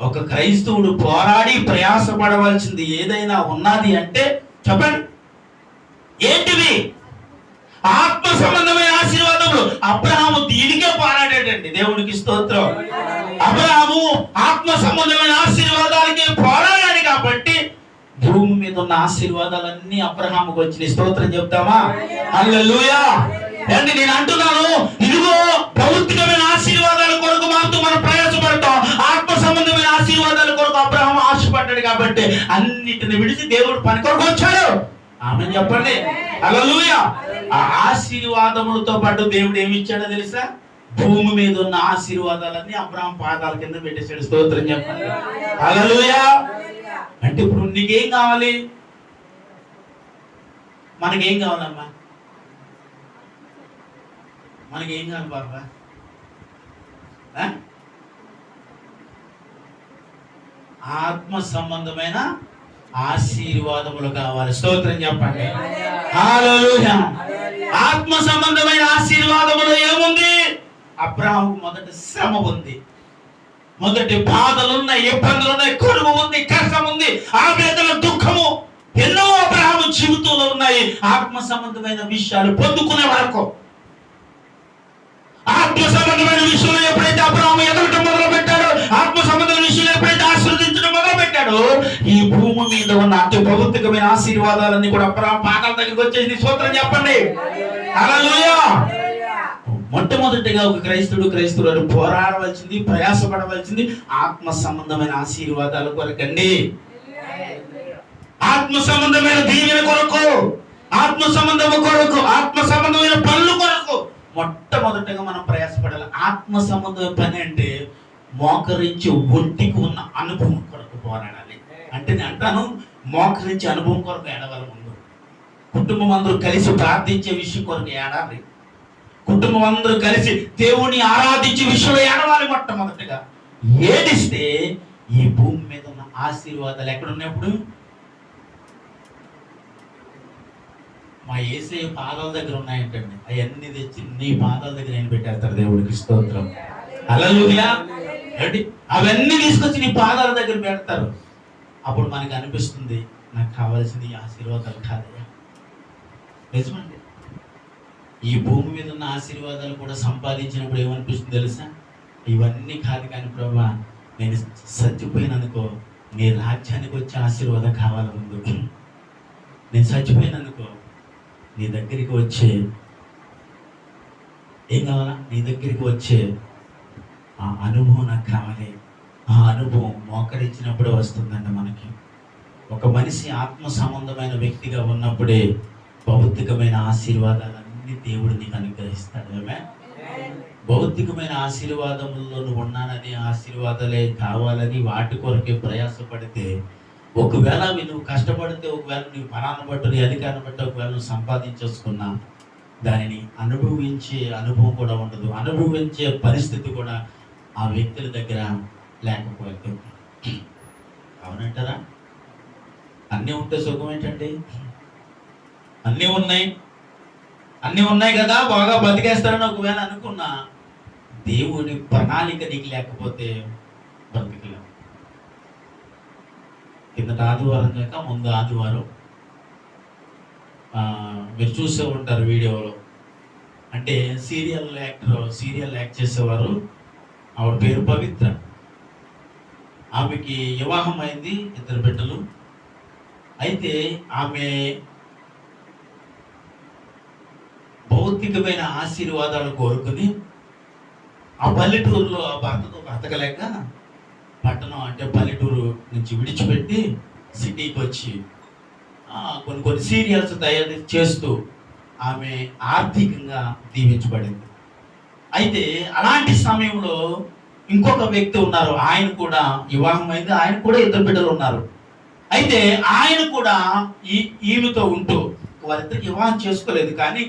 ఒక క్రైస్తవుడు పోరాడి ప్రయాసపడవలసింది ఏదైనా ఉన్నది అంటే చెప్పండి ఏంటివి? ఆత్మ సంబంధమైన ఆశీర్వాదములు. అబ్రహాము దీనికే పోరాడాడండి. దేవునికి స్తోత్రం. అబ్రహాము ఆత్మ సంబంధమైన ఆశీర్వాదాలకే పోరాడాడు కాబట్టి భూమి మీద ఉన్న ఆశీర్వాదాలన్నీ అబ్రహాముకు వచ్చినాయి. స్తోత్రం చెప్తామా? హల్లెలూయా. అంటే నేను అంటున్నాను, ఇదిగో భౌతికమైన ఆశీర్వాదాల కొరకు మాత్రం మనం ప్రయాసపడతాం. ఆత్మ సంబంధమైన ఆశీర్వాదాల కొరకు అబ్రహాము ఆశపడ్డాడు కాబట్టి అన్నిటిని విడిచి దేవుడు పని కొరకు వచ్చాడు. ఆమె చెప్పండి. హల్లెలూయా. ఆ ఆశీర్వాదములతో పాటు దేవుడు ఏమి ఇచ్చాడో తెలుసా? భూమి మీద ఉన్న ఆశీర్వాదాలన్నీ అబ్రహాం పాదాల కింద పెట్టేశాడు. స్తోత్రం చెప్పండి. హల్లెలూయా. అంటే ఇప్పుడు నీకేం కావాలి? మనకేం కావాలమ్మా? మనకేం కావాలి బాబా? ఆత్మ సంబంధమైన ఆశీర్వాదములు కావాలి. స్తోత్రం చెప్పండి. హల్లెలూయా. ఆత్మ సంబంధమైన ఆశీర్వాదములు ఏముంది? అబ్రహాముకు మొదటి శ్రమ ఉంది, మొదటి బాధలున్నాయి, ఇబ్బందులున్నాయి, కరువు ఉంది, కష్టం ఉంది, ఆవేదన, దుఃఖము ఎన్నో అబ్రహాము జీవితంలో ఉన్నాయి. ఆత్మ సంబంధమైన విషయాలు పొందుకునే వరకు, ఆత్మ సంబంధమైన విషయంలో ఎప్పుడైతే అబ్రహాము ఎదగటం మొదలు పెట్టాడో, ఆత్మ సంబంధమైన విషయంలో ఎప్పుడైతే ఆశీర్వదించడం మొదలు పెట్టాడో, ఈ భూమి మీద ఉన్న అతి భౌతికమైన ఆశీర్వాదాలన్నీ కూడా అబ్రహాం పాదాల దగ్గరికి వచ్చేసి స్తోత్రం చెప్పండి. హల్లెలూయా. మొట్టమొదటిగా ఒక క్రైస్తవుడు పోరాడవలసింది, ప్రయాసపడవలసింది ఆత్మ సంబంధమైన ఆశీర్వాదాల కొరకండి. ఆత్మ సంబంధమైన దీవెన కొరకు, ఆత్మ సంబంధము కొరకు, ఆత్మ సంబంధమైన పనుల కొరకు మొట్టమొదటిగా మనం ప్రయాసపడాలి. ఆత్మ సంబంధమైన పని అంటే మోకరించి ఒంటికి ఉన్న అనుభవం కొరకు పోరాడాలి. అంటే నేను అంటాను, మోకరించి అనుభవం కొరకు ఏడవాలి. ముందు కుటుంబం అందరూ కలిసి ప్రార్థించే విషయం కొరకు ఏడాలి. కుటుంబం అందరూ కలిసి దేవుని ఆరాధించే విషయంలో ఏడవాలి. మొట్టమొదటిగా ఏడిస్తే ఈ భూమి మీద ఉన్న ఆశీర్వాదాలు ఎక్కడున్నప్పుడు మా యేసయ్య పాదాల దగ్గర ఉన్నాయంటండి. అవన్నీ తెచ్చి నీ పాదాల దగ్గర నేను పెట్టేస్తారు. దేవుడికి స్తోత్రం. హల్లెలూయా. అవన్నీ తీసుకొచ్చి నీ పాదాల దగ్గర పెడతారు. అప్పుడు మనకి అనిపిస్తుంది, నాకు కావాల్సింది ఆశీర్వాదాలు కాదయ్యా. నిజమండి. ఈ భూమి మీద ఉన్న ఆశీర్వాదాలు కూడా సంపాదించినప్పుడు ఏమనిపిస్తుంది తెలుసా? ఇవన్నీ కాదు కానీ ప్రభా, నేను చచ్చిపోయినందుకో నీ రాజ్యానికి వచ్చే ఆశీర్వాదం కావాలి. ముందు నేను చచ్చిపోయినందుకో నీ దగ్గరికి వచ్చే ఏం కావాలా? నీ దగ్గరికి వచ్చే ఆ అనుభవం నాకు కావాలి. ఆ అనుభవం మోకరించినప్పుడే వస్తుందండి మనకి. ఒక మనిషి ఆత్మ సంబంధమైన వ్యక్తిగా ఉన్నప్పుడే భౌతికమైన ఆశీర్వాదాలన్నీ దేవుడు నీకు అనుగ్రహిస్తాడు. భౌతికమైన ఆశీర్వాదముల్లో నువ్వు ఉన్నానని, ఆశీర్వాదాలే కావాలని వాటి కొరకే ప్రయాసపడితే, ఒకవేళ నువ్వు కష్టపడితే, ఒకవేళ నువ్వు పరాన్ని బట్టి, నీ అధికారాన్ని బట్టి ఒకవేళ నువ్వు సంపాదించేసుకున్నా దానిని అనుభవించే అనుభవం కూడా ఉండదు, అనుభవించే పరిస్థితి కూడా ఆ వ్యక్తుల దగ్గర లేకపోతే. అవునంటారా? అన్నీ ఉంటే సుఖం ఏంటండి? అన్నీ ఉన్నాయి కదా, బాగా బతికేస్తారని ఒకవేళ అనుకున్నా, దేవుని ప్రణాళిక నీకు లేకపోతే బ్రతికలేవు. కిందట ఆదివారం కాక ముందు ఆదివారం మీరు చూసే ఉంటారు వీడియోలో. అంటే సీరియల్ యాక్ట్ చేసేవారు. ఆవిడ పేరు పవిత్ర. ఆమెకి వివాహం అయింది, 2 బిడ్డలు. అయితే ఆమె భౌతికమైన ఆశీర్వాదాలు కోరుకుని ఆ పల్లెటూరులో ఆ భర్తతో బ్రతకలేక పట్టణం అంటే పల్లెటూరు నుంచి విడిచిపెట్టి సిటీకి వచ్చి కొన్ని కొన్ని సీరియల్స్ తయారు చేస్తూ ఆమె ఆర్థికంగా దీవించబడింది. అయితే అలాంటి సమయంలో ఇంకొక వ్యక్తి ఉన్నారు, ఆయన కూడా వివాహం అయింది, ఆయన కూడా 2 బిడ్డలు ఉన్నారు. అయితే ఆయన కూడా ఈమెతో ఉంటూ వారిద్దరికి వివాహం చేసుకోలేదు, కానీ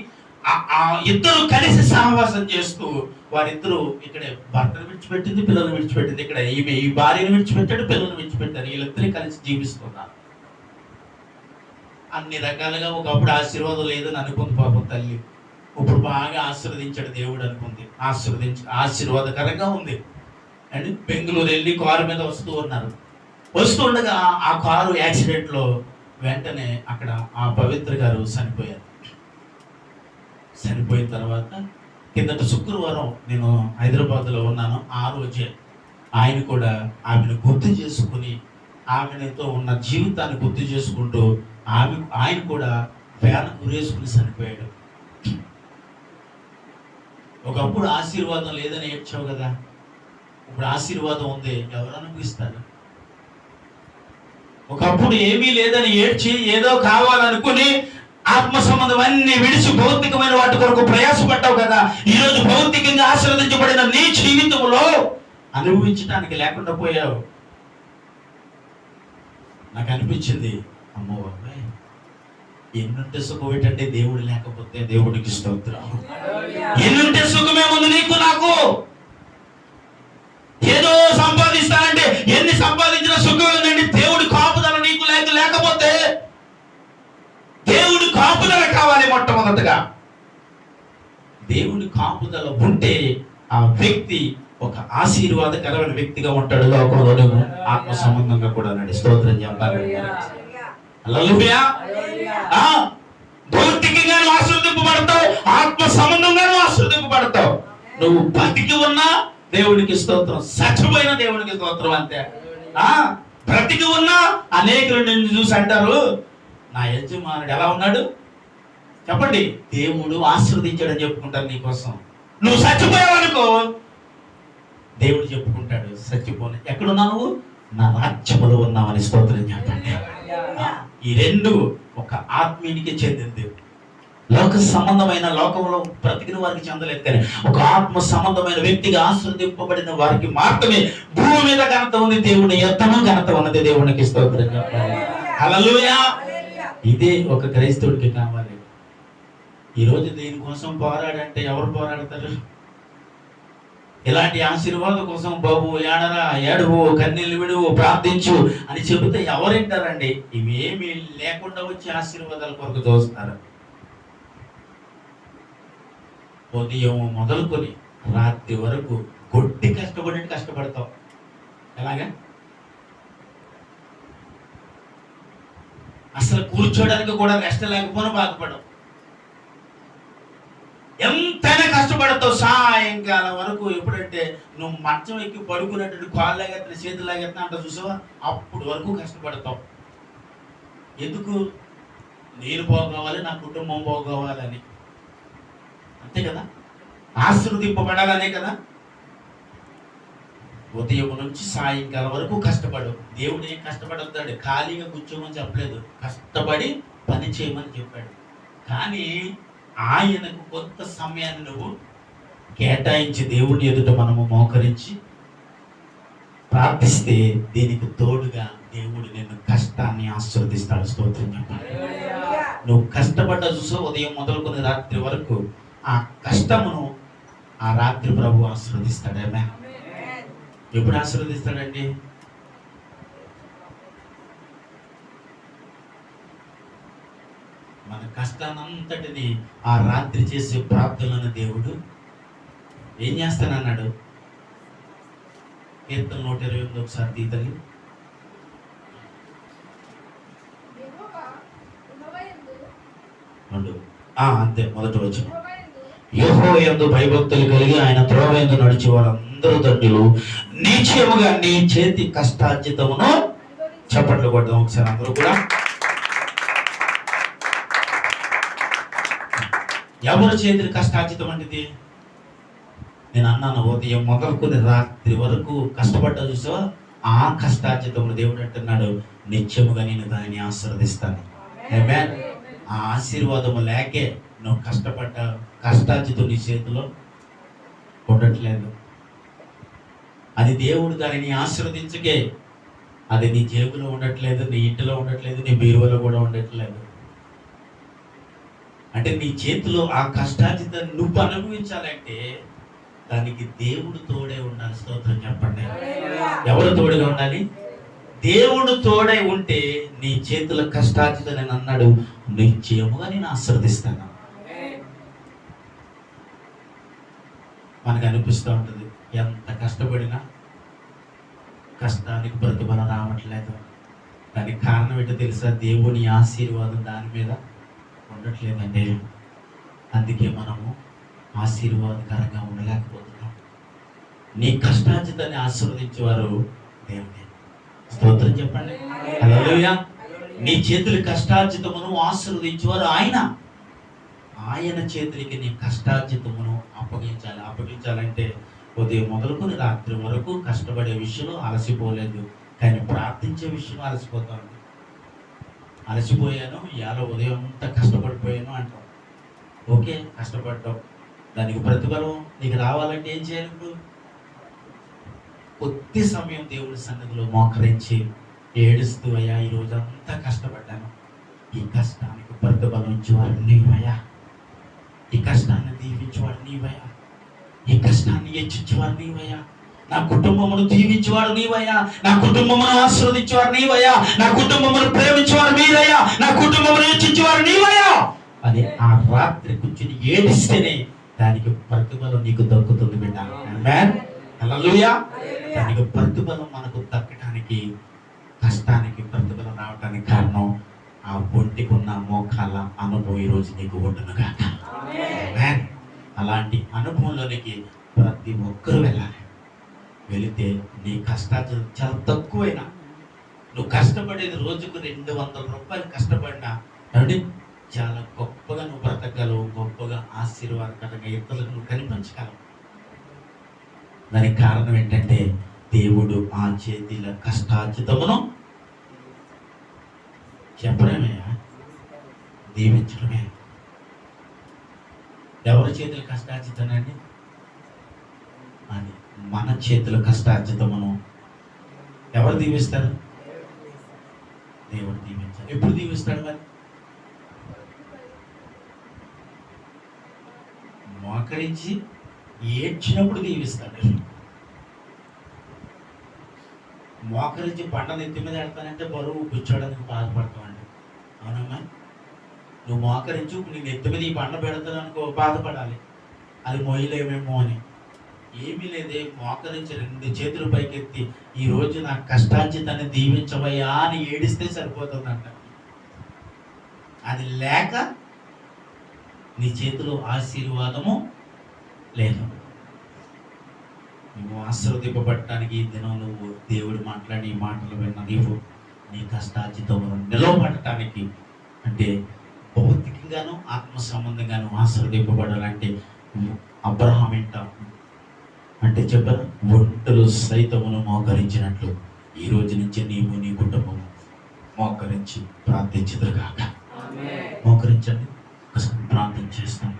ఆ ఇద్దరు కలిసి సహవాసం చేస్తూ వారిద్దరూ ఇక్కడ భర్తను విడిచిపెట్టింది, పిల్లల్ని విడిచిపెట్టింది, ఇక్కడ ఈమె ఈ భార్యను విడిచిపెట్టాడు, పిల్లల్ని విడిచిపెట్టారు, వీళ్ళిద్దరు కలిసి జీవిస్తున్నారు. అన్ని రకాలుగా ఒకప్పుడు ఆశీర్వాదం లేదని అనుకుంది పాపం తల్లి, ఇప్పుడు బాగా ఆశీర్వదించాడు దేవుడు అనుకుంది, ఆశీర్వాదకరంగా ఉంది. అండ్ బెంగళూరు వెళ్ళి కారు మీద వస్తుండగా ఆ కారు యాక్సిడెంట్లో వెంటనే అక్కడ ఆ పవిత్ర గారు చనిపోయారు. చనిపోయిన తర్వాత కిందట శుక్రవారం నేను హైదరాబాద్లో ఉన్నాను, ఆ రోజే ఆయన కూడా ఆమెను గుర్తు చేసుకుని ఆమెతో ఉన్న జీవితాన్ని గుర్తు చేసుకుంటూ ఆయన కూడా ఫ్యాన్ గురేసుకుని చనిపోయాడు. ఒకప్పుడు ఆశీర్వాదం లేదని ఏడ్చావు కదా, ఇప్పుడు ఆశీర్వాదం ఉంది, ఎవరు అనుభవిస్తారు? ఒకప్పుడు ఏమీ లేదని ఏడ్చి ఏదో కావాలనుకుని ఆత్మ సంబంధం అన్ని విడిచి భౌతికమైన వాటి కొరకు ప్రయాసపడ్డావు కదా, ఈరోజు భౌతికంగా ఆశీర్వదించబడిన నీ జీవితంలో అనుభవించడానికి లేకుండా పోయావు. నాకు అనిపించింది, అమ్మో బాబాయ్, ఎన్నుంటే సుఖం ఏంటంటే దేవుడు లేకపోతే దేవుడికి స్తోత్రం. ఎన్నుంటే సుఖమే ఉంది నీకు నాకు. ఏదో సంపాదిస్తానంటే ఎన్ని సంపాదించిన సుఖం ఏంటండి, దేవుడి కాపుదల నీకు లేకపోతే. దేవుడి కాపుదల కావాలి మొట్టమొదటగా. దేవుడి కాపుదల ఉంటే ఆ వ్యక్తి ఒక ఆశీర్వాదకరమైన వ్యక్తిగా ఉంటాడు, లోకంలోనే ఆత్మ సంబంధంగా కూడా స్తోత్రం చెప్పాలి. హల్లెలూయా. భౌతికంగాను ఆశీర్వదింపబడతావు, ఆత్మ సంబంధంగాను ఆశీర్వదింపబడతావు. నువ్వు బతికి ఉన్నా దేవుడికి స్తోత్రం, సత్యమైన దేవుడికి స్తోత్రం అంతే. బ్రతికి ఉన్నా అనేకులు నిన్ను చూసి అంటారు, నా యజమానుడు ఎలా ఉన్నాడు చెప్పండి, దేవుడు ఆశీర్వదించాడని చెప్పుకుంటారు నీకోసం. నువ్వు చచ్చిపోయావనుకో దేవుడు చెప్పుకుంటాడు, చచ్చిపోని ఎక్కడున్నా నువ్వు, నా రాజ్యములో ఉన్నావని స్తోత్రం చెప్పండి. ఈ రెండు ఒక ఆత్మీయునికి చెందింది. లోక సంబంధమైన లోకంలో బ్రతికిన వారికి చెందలేదు, కానీ ఒక ఆత్మ సంబంధమైన వ్యక్తిగా ఆశీర్వదింపబడిన వారికి మాత్రమే భూమి మీద ఘనత ఉంది, దేవుని ఎత్తము ఘనత ఉన్నది. దేవునికి స్తోత్రం చెప్పాలి. హల్లెలూయా. ఇదే ఒక క్రైస్తవుడికి కావాలి. ఈరోజు దీనికోసం పోరాడంటే ఎవరు పోరాడతారు? ఇలాంటి ఆశీర్వాదం కోసం బాబు ఏడరా, ఏడువు, కన్నీళ్ళు విడువు, ప్రార్థించు అని చెబితే ఎవరింటారండి? ఇవేమీ లేకుండా వచ్చి ఆశీర్వాదాల కొరకు చూస్తారు. ఉదయం మొదలుకొని రాత్రి వరకు కొట్టి కష్టపడతావు. ఎలాగా? అసలు కూర్చోడానికి కూడా రెస్ట్ లేకపోయినా బాధపడవు. ఎంతైనా కష్టపడతావు సాయంకాలం వరకు. ఎప్పుడంటే నువ్వు మంచం ఎక్కి పడుకున్నట్టు కాళ్ళు లాగెత్తిన, చేతులు లాగెత్తిన అంట చూసావా, అప్పుడు వరకు కష్టపడతావు. ఎందుకు? నేను బాగోవాలి, నా కుటుంబం బాగోవాలని, అంతే కదా, ఆశీర్వదింపబడాలనే కదా. ఉదయం నుంచి సాయంకాలం వరకు కష్టపడు. దేవుడు ఏం కష్టపడతాడు, ఖాళీగా కూర్చోమని చెప్పలేదు, కష్టపడి పని చేయమని చెప్పాడు. కానీ ఆయనకు కొంత సమయాన్ని నువ్వు కేటాయించి దేవుని ఎదుట మనము మోకరించి ప్రార్థిస్తే దీనికి తోడుగా దేవుడు నిన్ను కష్టాన్ని ఆశీర్వదిస్తాడు. స్తోత్రం చెప్పాలి. నువ్వు కష్టపడ్డ చూసో ఉదయం మొదలుకొని రాత్రి వరకు ఆ కష్టమును ఆ రాత్రి ప్రభు ఆశీర్వదిస్తాడు. ఆమేన్. ఎప్పుడు ఆశీర్వదిస్తాడండి? మన కష్టానంతటిని ఆ రాత్రి చేసే ప్రార్థనలను దేవుడు ఏం చేస్తానన్నాడు? కీర్తన 128 ఒకసారి తీతల్లి. అంతే, మొదటి వచ్చిన యెహోవా యందు భయభక్తులు కలిగి ఆయన త్రోవ యందు నడిచే వారందరూ ధన్యులు, నిశ్చయముగా నీ చేతి కష్టార్జితమును చప్పట్లు కొడదాం ఒకసారి అందరూ కూడా. ఎవరి చేతులు కష్టార్జితం అంటే నేను అన్నాను, ఉదయం మొదలుకొని రాత్రి వరకు కష్టపడ్డా చూసావా, ఆ కష్టార్జితమును దేవుడు అంటున్నాడు, నిత్యముగా నేను దానిని ఆశీర్వదిస్తాను. ఆమేన్. ఆ ఆశీర్వాదము లేకే నువ్వు కష్టపడ్డ కష్టార్జితం నీ చేతిలో ఉండట్లేదు. అది దేవుడు దానిని ఆశీర్వదించకే, అది నీ జేబులో ఉండట్లేదు, నీ ఇంటిలో ఉండట్లేదు, నీ బీరువలో కూడా ఉండట్లేదు. అంటే నీ చేతిలో ఆ కష్టార్జితాన్ని నువ్వు అనుభవించాలంటే దానికి దేవుడు తోడే ఉండాలి. స్తోత్రం చెప్పండి. ఎవరు తోడుగా ఉండాలి? దేవుడు తోడై ఉంటే నీ చేతుల కష్టార్జితాన్ని అన్నాడు, నిశ్చయముగా నేను ఆశీర్వదిస్తాను. మనకు అనిపిస్తూ ఉంటుంది, ఎంత కష్టపడినా కష్టానికి ప్రతిఫలం రావట్లేదు. దానికి కారణం ఏంటో తెలుసా? దేవుని ఆశీర్వాదం దాని మీద ఉండట్లేదండి. అందుకే మనము ఆశీర్వాదకరంగా ఉండలేకపోతున్నాం. నీ కష్టార్జితాన్ని ఆశీర్వదించేవారు దేవుడే. స్తోత్రం చెప్పండి. హల్లెలూయా. నీ చేతుల కష్టార్జితమును ఆశీర్వదించేవారు ఆయన. ఆయన చేతులకి నీ కష్టార్జితమును అప్పగించాలంటే ఉదయం మొదలుకొని రాత్రి వరకు కష్టపడే విషయంలో అలసిపోలేదు, కానీ ప్రార్థించే విషయం అలసిపోతాను. అలసిపోయాను, ఇవాళ ఉదయం అంతా కష్టపడిపోయాను అంటాం. ఓకే, కష్టపడ్డావు, దానికి ప్రతిఫలం నీకు రావాలంటే ఏం చేయాలి? ఇప్పుడు కొద్ది సమయం దేవుడి సన్నిధిలో మోకరించి ఏడుస్తూ, అయ్యా ఈ రోజంతా కష్టపడ్డాను, ఈ కష్టానికి ప్రతిఫలం ఇచ్చేవాడు నీవయ్యా, ఈ కష్టాన్ని దీవించేవాడు నీవయ్యా, ఈ కష్టాన్ని హెచ్చించేవాడు నీవయ్యా, నా కుటుంబమును దీవించేవాడు నీవయ్యా, నా కుటుంబమును ఆశీర్వదించేవాడు నీవయ్యా, నా కుటుంబమును ప్రేమించేవాడు మీరయ్యా, నా కుటుంబమును హెచ్చించేవాడు నీవయ్యా అని ఆ రాత్రి కూర్చుని ఏడిస్తేనే దానికి ప్రతిఫలం నీకు దక్కుతుంది బిడ్డ. ఆమేన్. హల్లెలూయా. దానికి ప్రతిఫలం మనకు దక్కడానికి, కష్టానికి ప్రతిఫలం రావడానికి కారణం ఆ ఒంటికి ఉన్న మోకాల అనుభవం ఈ రోజు నీకు ఉండును గాక. ఆమేన్. అలాంటి అనుభవంలోనికి ప్రతి ఒక్కరూ వెళ్ళాలి. వెళితే నీ కష్టాలు చాలా తక్కువైనా, నువ్వు కష్టపడేది రోజుకు 200 రూపాయలు కష్టపడినా చాలా గొప్పగా నువ్వు బ్రతకగలవు, గొప్పగా ఆశీర్వాదకరంగా ఇతరులకు నువ్వు కనిపించగలవు. దానికి కారణం ఏంటంటే దేవుడు ఆ చేతిల కష్టార్జితమును చెప్పడమే, దీవించడమే. ఎవరి చేతుల కష్టార్జితానండి? అని మన చేతుల కష్టార్జితమును ఎవరు దీవిస్తారు? దేవుడు దీవించాలి. ఎప్పుడు దీవిస్తాడు? మరి మోకరించి ఏడ్చినప్పుడు దీవిస్తాడు. మోకరించి పంట నెత్తి మీద పెడతానంటే బరువు కూర్చోడానికి బాధపడతామండి. అవునమ్మా? నువ్వు మోకరించు, నీ నెత్తి మీద ఈ పంట పెడతాను అనుకో, బాధపడాలి, అది మొయ్యలేమేమో అని. ఏమీ లేదే, మోకరించి 2 చేతులు పైకెత్తి ఈరోజు నా కష్టార్జితాన్ని దీవించవయ్యా అని ఏడిస్తే సరిపోతుందంట. అది లేక నీ చేతిలో ఆశీర్వాదము లేదు. నువ్వు ఆశీర్వదింపబడటానికి ఈ దినం నువ్వు దేవుడు మాట్లాడి మాటలు విన్న నీవు నీ కష్టార్జితమును నిలవబడటానికి, అంటే భౌతికంగాను ఆత్మ సంబంధంగాను ఆశీర్వదింపబడాలంటే అబ్రహాం అంటే చెప్పారు, ఒంటలు సైతమును మోకరించినట్లు ఈ రోజు నుంచి నీవు నీ కుటుంబము మోకరించి ప్రార్థించుదురుగాక. మోకరించండి, ఒకసారి ప్రార్థన చేస్తాం.